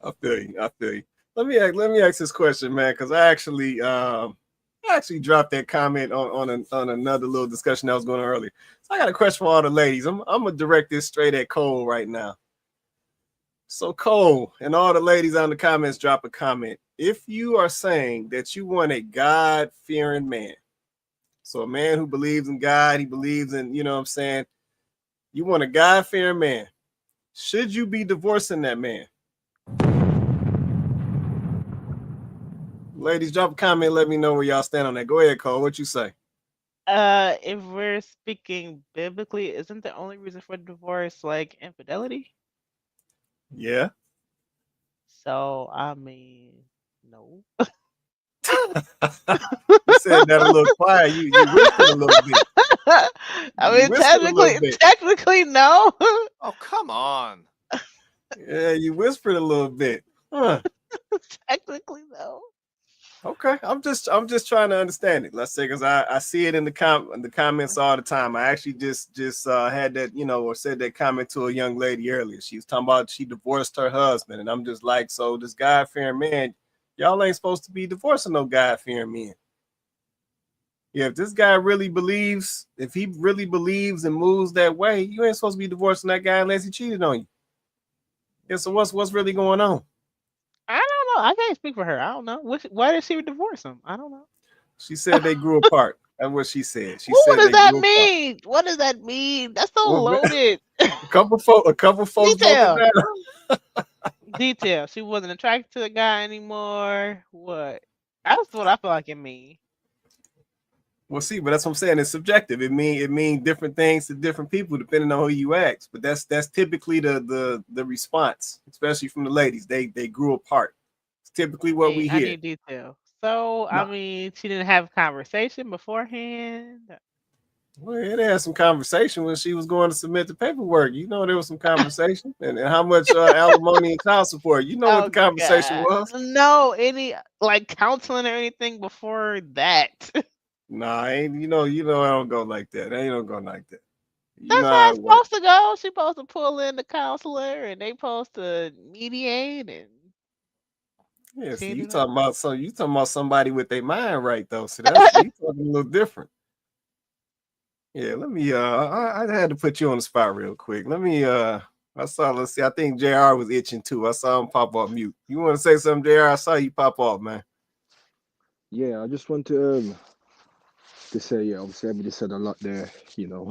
B: I feel you. I feel you. Let me ask this question, man, because I actually dropped that comment on another little discussion that was going on earlier. So I got a question for all the ladies. I'm gonna direct this straight at Cole right now. So Cole and all the ladies on the comments, drop a comment. If you are saying that you want a God-fearing man, so a man who believes in God, he believes in, you know what I'm saying, you want a God-fearing man, should you be divorcing that man? Ladies, drop a comment, let me know where y'all stand on that. Go ahead, Cole. What you say?
K: If we're speaking biblically, isn't the only reason for divorce like infidelity?
B: Yeah.
K: So I mean, no.
B: You said that a little quiet. You whispered a little bit.
K: I mean, technically, no.
P: Oh, come on.
B: Yeah, you whispered a little bit. Huh.
K: Technically, no.
B: Okay, I'm just trying to understand it. Let's say, because I see it in the comments all the time. I actually just had that, you know, or said that comment to a young lady earlier. She was talking about she divorced her husband, and I'm just like, so this God-fearing man, y'all ain't supposed to be divorcing no God-fearing men. Yeah, if this guy really believes, if he really believes and moves that way, you ain't supposed to be divorcing that guy unless he cheated on you. Yeah, so what's really going on?
K: I don't know. I can't speak for her. I don't know. Why did she divorce him? I don't know.
B: She said they grew apart. That's what she said. She
K: What
B: said
K: does
B: they
K: that
B: grew apart.
K: mean? What does that mean? That's so
B: Well,
K: loaded.
B: a couple folks broke it
K: Detail.
B: down.
K: Detail. She wasn't attracted to the guy anymore. What? That's what I feel like it means.
B: Well, see, but that's what I'm saying. It's subjective. It mean different things to different people depending on who you ask. But that's typically the response, especially from the ladies. They grew apart. It's typically what we
K: I
B: hear.
K: need detail. So, I mean, she didn't have a conversation beforehand.
B: Well, they had some conversation when she was going to submit the paperwork. You know, there was some conversation, and how much alimony and child support. You know what the conversation was.
K: No, any like counseling or anything before that.
B: Nah, ain't you know I don't go like that. I don't go like that. You
K: That's
B: know
K: how
B: how
K: it's
B: it works.
K: supposed to go. She's supposed to pull in the counselor, and they supposed to mediate and.
B: Yeah, see, you talking about somebody with their mind right though. So you talking a little different. Yeah, let me I had to put you on the spot real quick. Let me let's see, I think JR was itching too. I saw him pop off mute. You want to say something, JR? I saw you pop off, man.
E: Yeah, I just want to say, yeah, obviously everybody said a lot there, you know,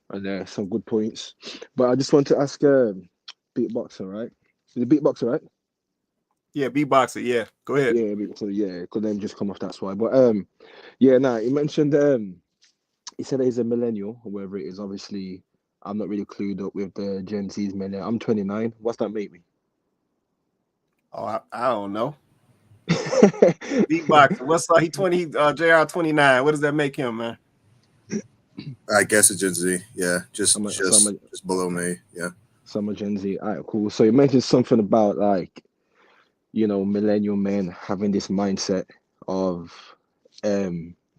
E: and there are some good points. But I just want to ask beatboxer, right? Is it beatboxer, right?
B: Yeah, beatboxer, yeah. Go ahead.
E: Yeah, beatboxer, yeah, could then just come off, that's why. But yeah, nah, he mentioned he said he's a millennial, or whatever it is. Obviously, I'm not really clued up with the Gen Z's millennial. I'm 29. What's that make me?
B: Oh, I don't know. Beatboxer. What's he 20? JR 29. What does that make him, man?
J: I guess it's Gen Z. Yeah, just below me. Yeah.
E: Some Gen Z. All right, cool. So you mentioned something about like, you know, millennial men having this mindset of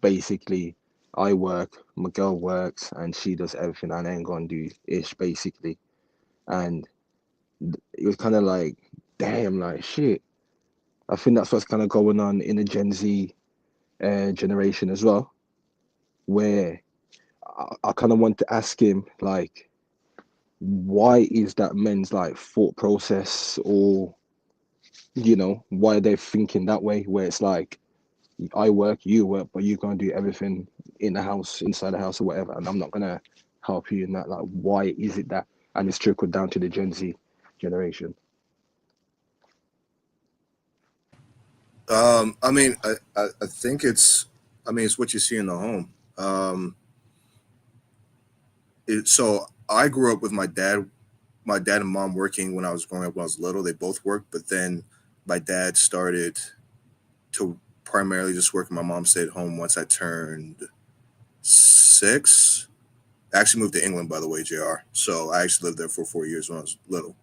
E: basically I work, my girl works, and she does everything I ain't gonna do ish basically. And it was kind of like, damn, like shit. I think that's what's kind of going on in the Gen Z generation as well, where I kind of want to ask him, like, why is that men's like thought process, or why they're thinking that way, where it's like, I work, you work, but you're gonna do everything in the house, inside the house, or whatever, and I'm not gonna help you in that. Like, why is it that? And it's trickled down to the Gen Z generation.
J: I mean, I think it's what you see in the home. So I grew up with my dad and mom working when I was growing up when I was little. They both worked, but then my dad started to primarily just work, and my mom stayed home once I turned 6. I actually moved to England, by the way, JR. So I actually lived there for 4 years when I was little.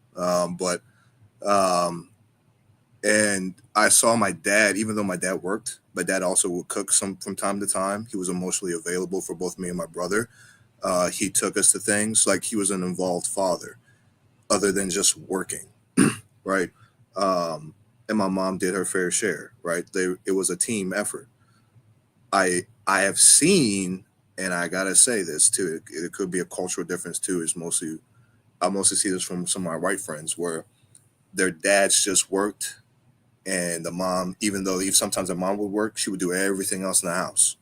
J: And I saw my dad, even though my dad worked, my dad also would cook some from time to time. He was emotionally available for both me and my brother. He took us to things, like he was an involved father, other than just working, right? And my mom did her fair share, right? It was a team effort. I have seen, and I gotta say this too, it could be a cultural difference too. I mostly see this from some of my white friends, where their dads just worked, and the mom, even though sometimes the mom would work, she would do everything else in the house.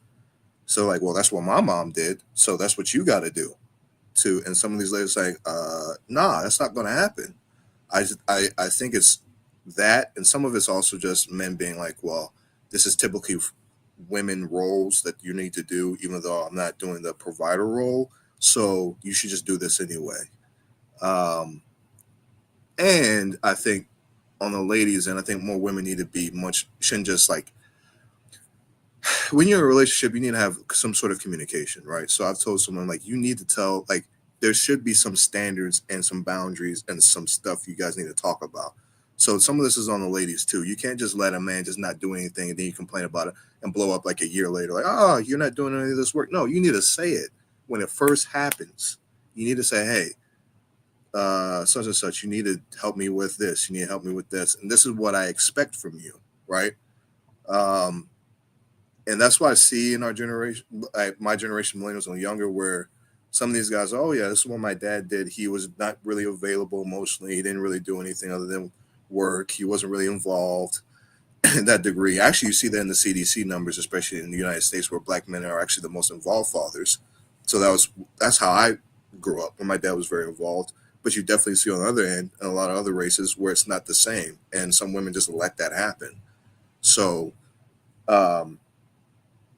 J: So like, well, that's what my mom did, so that's what you got to do too. And some of these ladies like, nah, that's not going to happen. I think it's that, and some of it's also just men being like, well, this is typically women roles that you need to do, even though I'm not doing the provider role, so you should just do this anyway. And I think on the ladies, and I think more women need to be shouldn't just like, when you're in a relationship, you need to have some sort of communication, right? So I've told someone, like, you need to tell, like, there should be some standards and some boundaries and some stuff you guys need to talk about. So some of this is on the ladies too. You can't just let a man just not do anything and then you complain about it and blow up like a year later, like, oh, you're not doing any of this work. No, you need to say it when it first happens. You need to say, hey, such and such, you need to help me with this. You need to help me with this. And this is what I expect from you, right? And that's why I see in our generation, like my generation, millennials and younger, where some of these guys, oh yeah, this is what my dad did. He was not really available emotionally. He didn't really do anything other than work. He wasn't really involved in that degree. Actually, you see that in the CDC numbers, especially in the United States, where black men are actually the most involved fathers. So that's how I grew up, when my dad was very involved. But you definitely see on the other end, in a lot of other races, where it's not the same, and some women just let that happen. So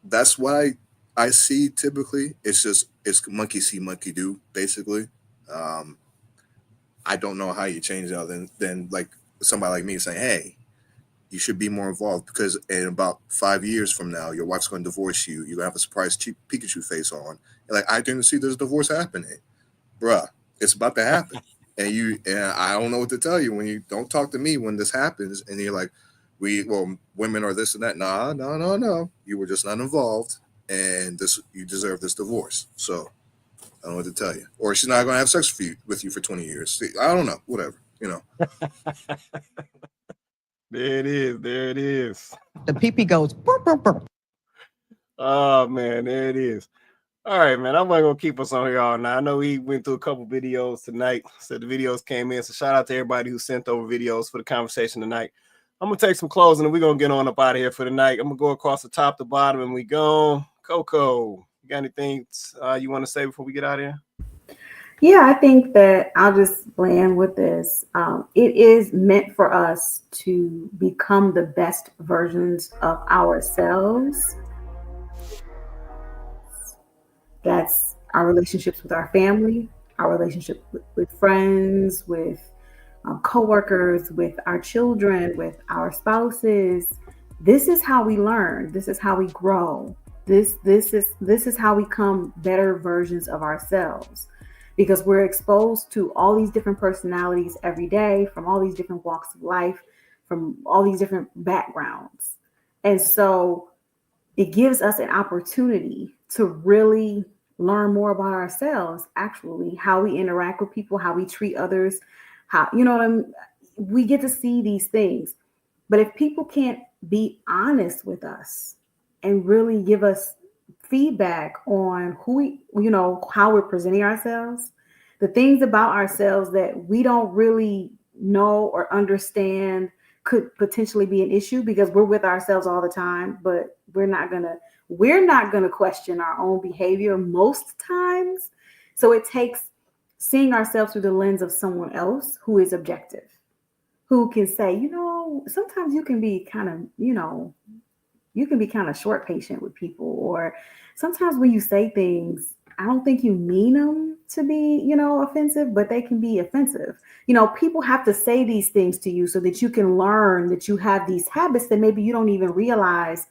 J: that's what I see typically. It's monkey see, monkey do, basically. I don't know how you change that than like somebody like me saying, hey, you should be more involved, because in about 5 years from now, your wife's going to divorce you. You're going to have a surprise Pikachu face on. You're like, I didn't see this divorce happening. Bruh, it's about to happen. And I don't know what to tell you when you don't talk to me when this happens. And you're like, women are this and that. Nah, no. You were just not involved, and you deserve this divorce. So I don't know what to tell you. Or she's not going to have sex with you for 20 years. See, I don't know. Whatever,
B: There it is.
N: The pee goes. Burp, burp, burp.
B: Oh man, there it is. All right, man. I'm not gonna keep us on here all night. I know we went through a couple videos tonight, so the videos came in. So shout out to everybody who sent over videos for the conversation tonight. I'm gonna take some closing and we're gonna get on up out of here for the night. I'm gonna go across the top to bottom and we go. Coco, you got anything you want to say before we get out of here?
C: Yeah, I think that I'll just land with this. It is meant for us to become the best versions of ourselves. That's our relationships with our family, our relationship with friends, with coworkers, with our children, with our spouses. This is how we learn. This is how we grow. This is how we become better versions of ourselves, because we're exposed to all these different personalities every day, from all these different walks of life, from all these different backgrounds. And so it gives us an opportunity to really learn more about ourselves, actually, how we interact with people, how we treat others, how, we get to see these things. But if people can't be honest with us and really give us feedback on who how we're presenting ourselves, the things about ourselves that we don't really know or understand could potentially be an issue because we're with ourselves all the time, but we're not gonna question our own behavior most times. So it takes seeing ourselves through the lens of someone else who is objective, who can say, sometimes you can be kind of, short patient with people, or sometimes when you say things, I don't think you mean them to be, offensive, but they can be offensive. People have to say these things to you so that you can learn that you have these habits that maybe you don't even realize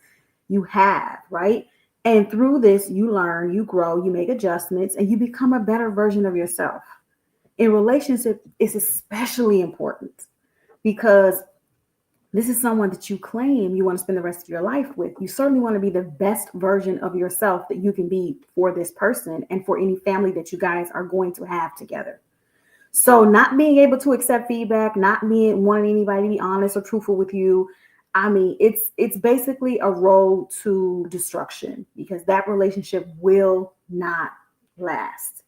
C: you have, right? And through this, you learn, you grow, you make adjustments, and you become a better version of yourself. In relationship, it's especially important because this is someone that you claim you want to spend the rest of your life with. You certainly want to be the best version of yourself that you can be for this person and for any family that you guys are going to have together. So not being able to accept feedback, not wanting anybody to be honest or truthful with you, I mean, it's basically a road to destruction because that relationship will not last.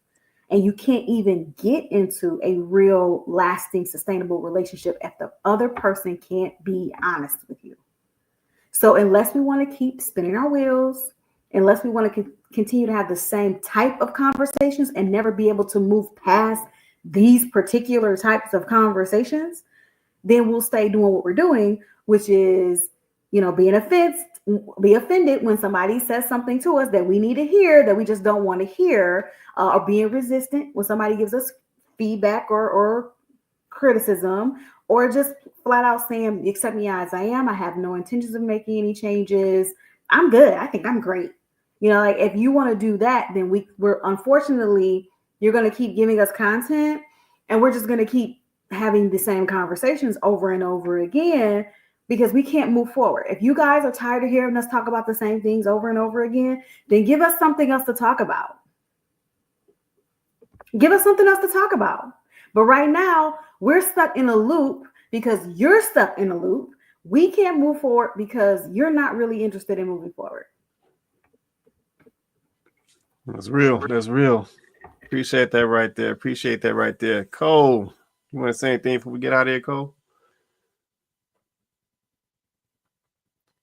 C: And you can't even get into a real lasting, sustainable relationship if the other person can't be honest with you. So unless we want to keep spinning our wheels, unless we want to continue to have the same type of conversations and never be able to move past these particular types of conversations, then we'll stay doing what we're doing, which is, be offended when somebody says something to us that we need to hear that we just don't want to hear, or being resistant when somebody gives us feedback or criticism, or just flat out saying, accept me as I am. I have no intentions of making any changes. I'm good. I think I'm great. Like if you want to do that, then we're unfortunately, you're going to keep giving us content and we're just going to keep having the same conversations over and over again because we can't move forward. If you guys are tired of hearing us talk about the same things over and over again, then give us something else to talk about. Give us something else to talk about. But right now, we're stuck in a loop because you're stuck in a loop. We can't move forward because you're not really interested in moving forward.
B: That's real. That's real. Appreciate that right there. Appreciate that right there. Cole, you want to say anything before we get out of here, Cole?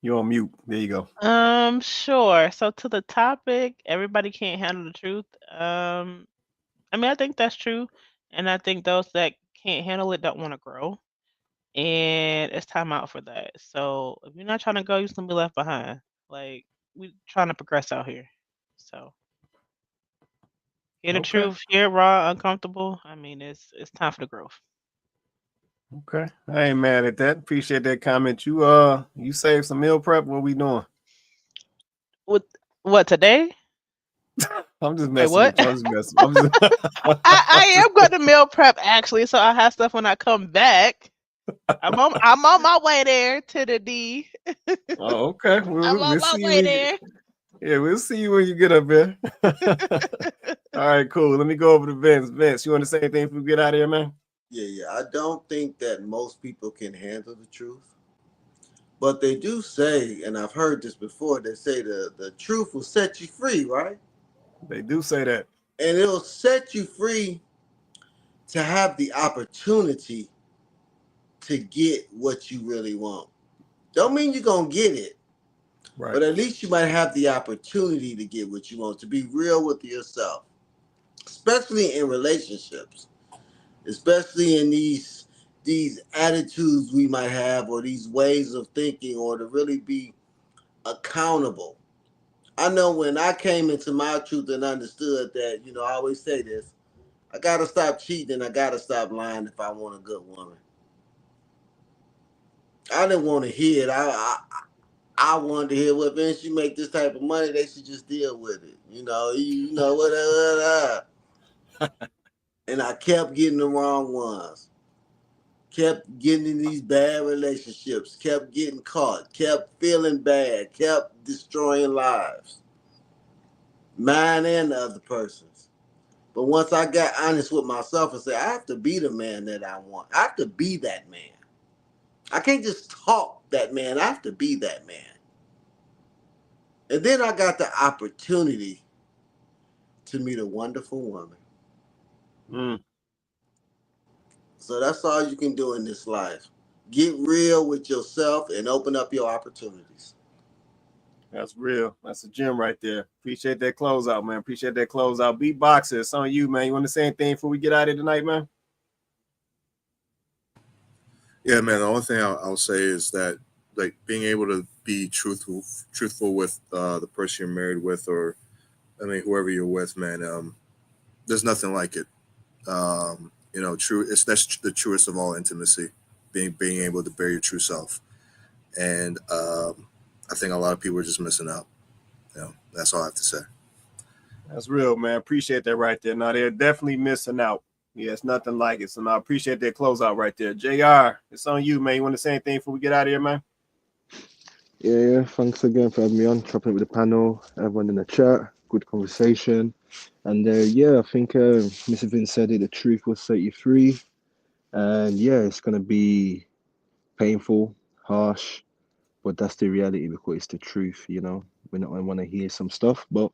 B: You're on mute. There you go.
K: Sure. So to the topic, everybody can't handle the truth. I think that's true. And I think those that can't handle it don't want to grow. And it's time out for that. So if you're not trying to go, you're gonna be left behind. Like we trying to progress out here. So hear the truth, hear it raw, uncomfortable. It's time for the growth.
B: Okay. I ain't mad at that. Appreciate that comment. You saved some meal prep. What we doing?
K: What today?
B: I'm just
K: Wait,
B: messing
K: what?
B: with you. I'm just
K: I am going to meal prep actually, so I have stuff when I come back. I'm on my way there to the D.
B: Oh, okay.
K: I'm on my
B: see
K: way
B: you.
K: there.
B: Yeah, we'll see you when you get up there. All right, cool. Let me go over to Vince. Vince, you want to say anything before we get out of here, man?
A: Yeah. I don't think that most people can handle the truth. But they do say, and I've heard this before, they say the truth will set you free, right?
B: They do say that.
A: And it'll set you free to have the opportunity to get what you really want. Don't mean you're going to get it. Right. But at least you might have the opportunity to get what you want, to be real with yourself. Especially in relationships. Especially in these attitudes we might have, or these ways of thinking, or to really be accountable. I know when I came into my truth and understood that, I always say this, I got to stop cheating and I got to stop lying if I want a good woman. I didn't want to hear it. I wanted to hear, well, Vince, you make this type of money, they should just deal with it. You know what? And I kept getting the wrong ones. Kept getting in these bad relationships. Kept getting caught. Kept feeling bad. Kept destroying lives. Mine and the other person's. But once I got honest with myself and said, I have to be the man that I want. I have to be that man. I can't just talk that man. I have to be that man. And then I got the opportunity to meet a wonderful woman. So that's all you can do in this life. Get real with yourself and open up your opportunities.
B: That's real. That's a gem right there. Appreciate that closeout, man. Appreciate that closeout. Beatboxer, it's on you, man. You want to say anything before we get out of here tonight, man?
J: Yeah, man. The only thing I'll say is that, like, being able to be truthful with the person you're married with, or I mean, whoever you're with, man. There's nothing like it. True. That's the truest of all intimacy. Being able to bear your true self, and I think a lot of people are just missing out. That's all I have to say.
B: That's real, man. Appreciate that right there. Now they're definitely missing out. Yeah, it's nothing like it. So I appreciate that closeout right there. JR, it's on you, man. You want to say anything before we get out of here, man?
E: Yeah. Thanks again for having me on, chopping it with the panel, everyone in the chat. Good conversation. And I think Mr. Vince said it, the truth will set you free. And yeah, it's going to be painful, harsh, but that's the reality because it's the truth, We're not going to want to hear some stuff, but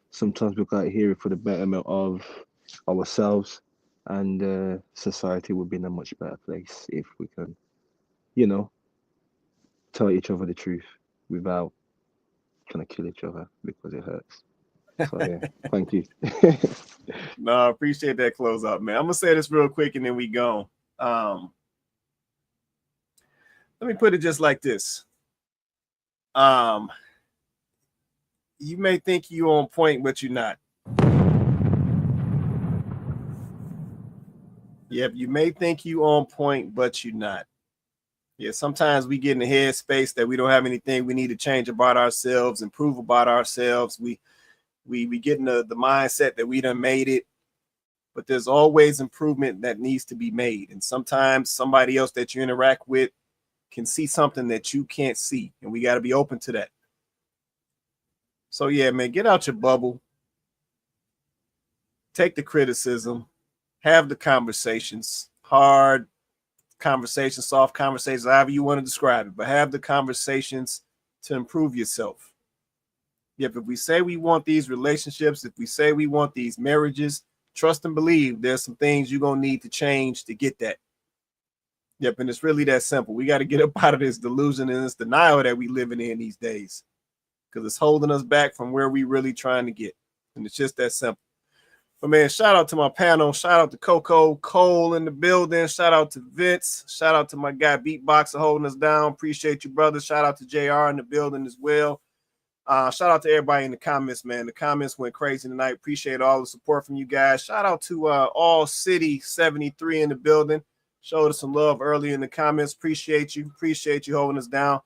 E: sometimes we got to hear it for the betterment of ourselves, and society would be in a much better place if we can, tell each other the truth without trying to kill each other because it hurts. So yeah, thank you.
B: No, I appreciate that closeout, man. I'm gonna say this real quick and then we go. Let me put it just like this. You may think you're on point, but you're not. Yep, you may think you on point, but you're not. Yeah, sometimes we get in the head space that we don't have anything we need to change about ourselves, improve about ourselves. We get in the mindset that we done made it, but there's always improvement that needs to be made. And sometimes somebody else that you interact with can see something that you can't see, and we got to be open to that. So yeah, man, get out your bubble. Take the criticism. Have the conversations. Hard conversations, soft conversations, however you want to describe it, but have the conversations to improve yourself. Yep, if we say we want these relationships, if we say we want these marriages, trust and believe there's some things you're going to need to change to get that. Yep, and it's really that simple. We got to get up out of this delusion and this denial that we living in these days, because it's holding us back from where we really trying to get. And it's just that simple. But man, shout out to my panel. Shout out to Coco Cole in the building. Shout out to Vince. Shout out to my guy Beatboxer holding us down. Appreciate you, brother. Shout out to JR in the building as well. Shout out to everybody in the comments, man. The comments went crazy tonight. Appreciate all the support from you guys. Shout out to All City 73 in the building. Showed us some love early in the comments. Appreciate you. Appreciate you holding us down.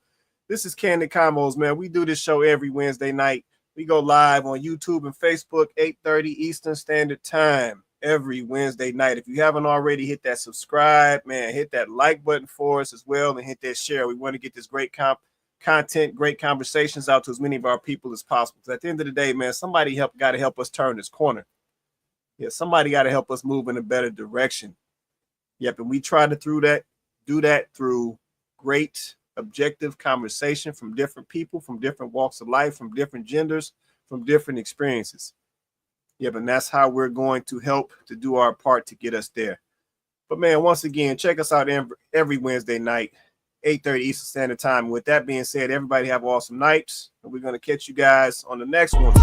B: This is Kandid Konvos, man. We do this show every Wednesday night. We go live on YouTube and Facebook, 8:30 Eastern Standard Time every Wednesday night. If you haven't already, hit that subscribe, man. Hit that like button for us as well, and hit that share. We want to get this great content, great conversations out to as many of our people as possible. Because at the end of the day, man, somebody got to help us turn this corner. Yeah, somebody got to help us move in a better direction. Yep, and we try to do that through great objective conversation from different people, from different walks of life, from different genders, from different experiences. Yep, and that's how we're going to help to do our part to get us there. But man, once again, check us out every Wednesday night, 8:30 Eastern Standard Time. With that being said, everybody have awesome nights, and we're going to catch you guys on the next one.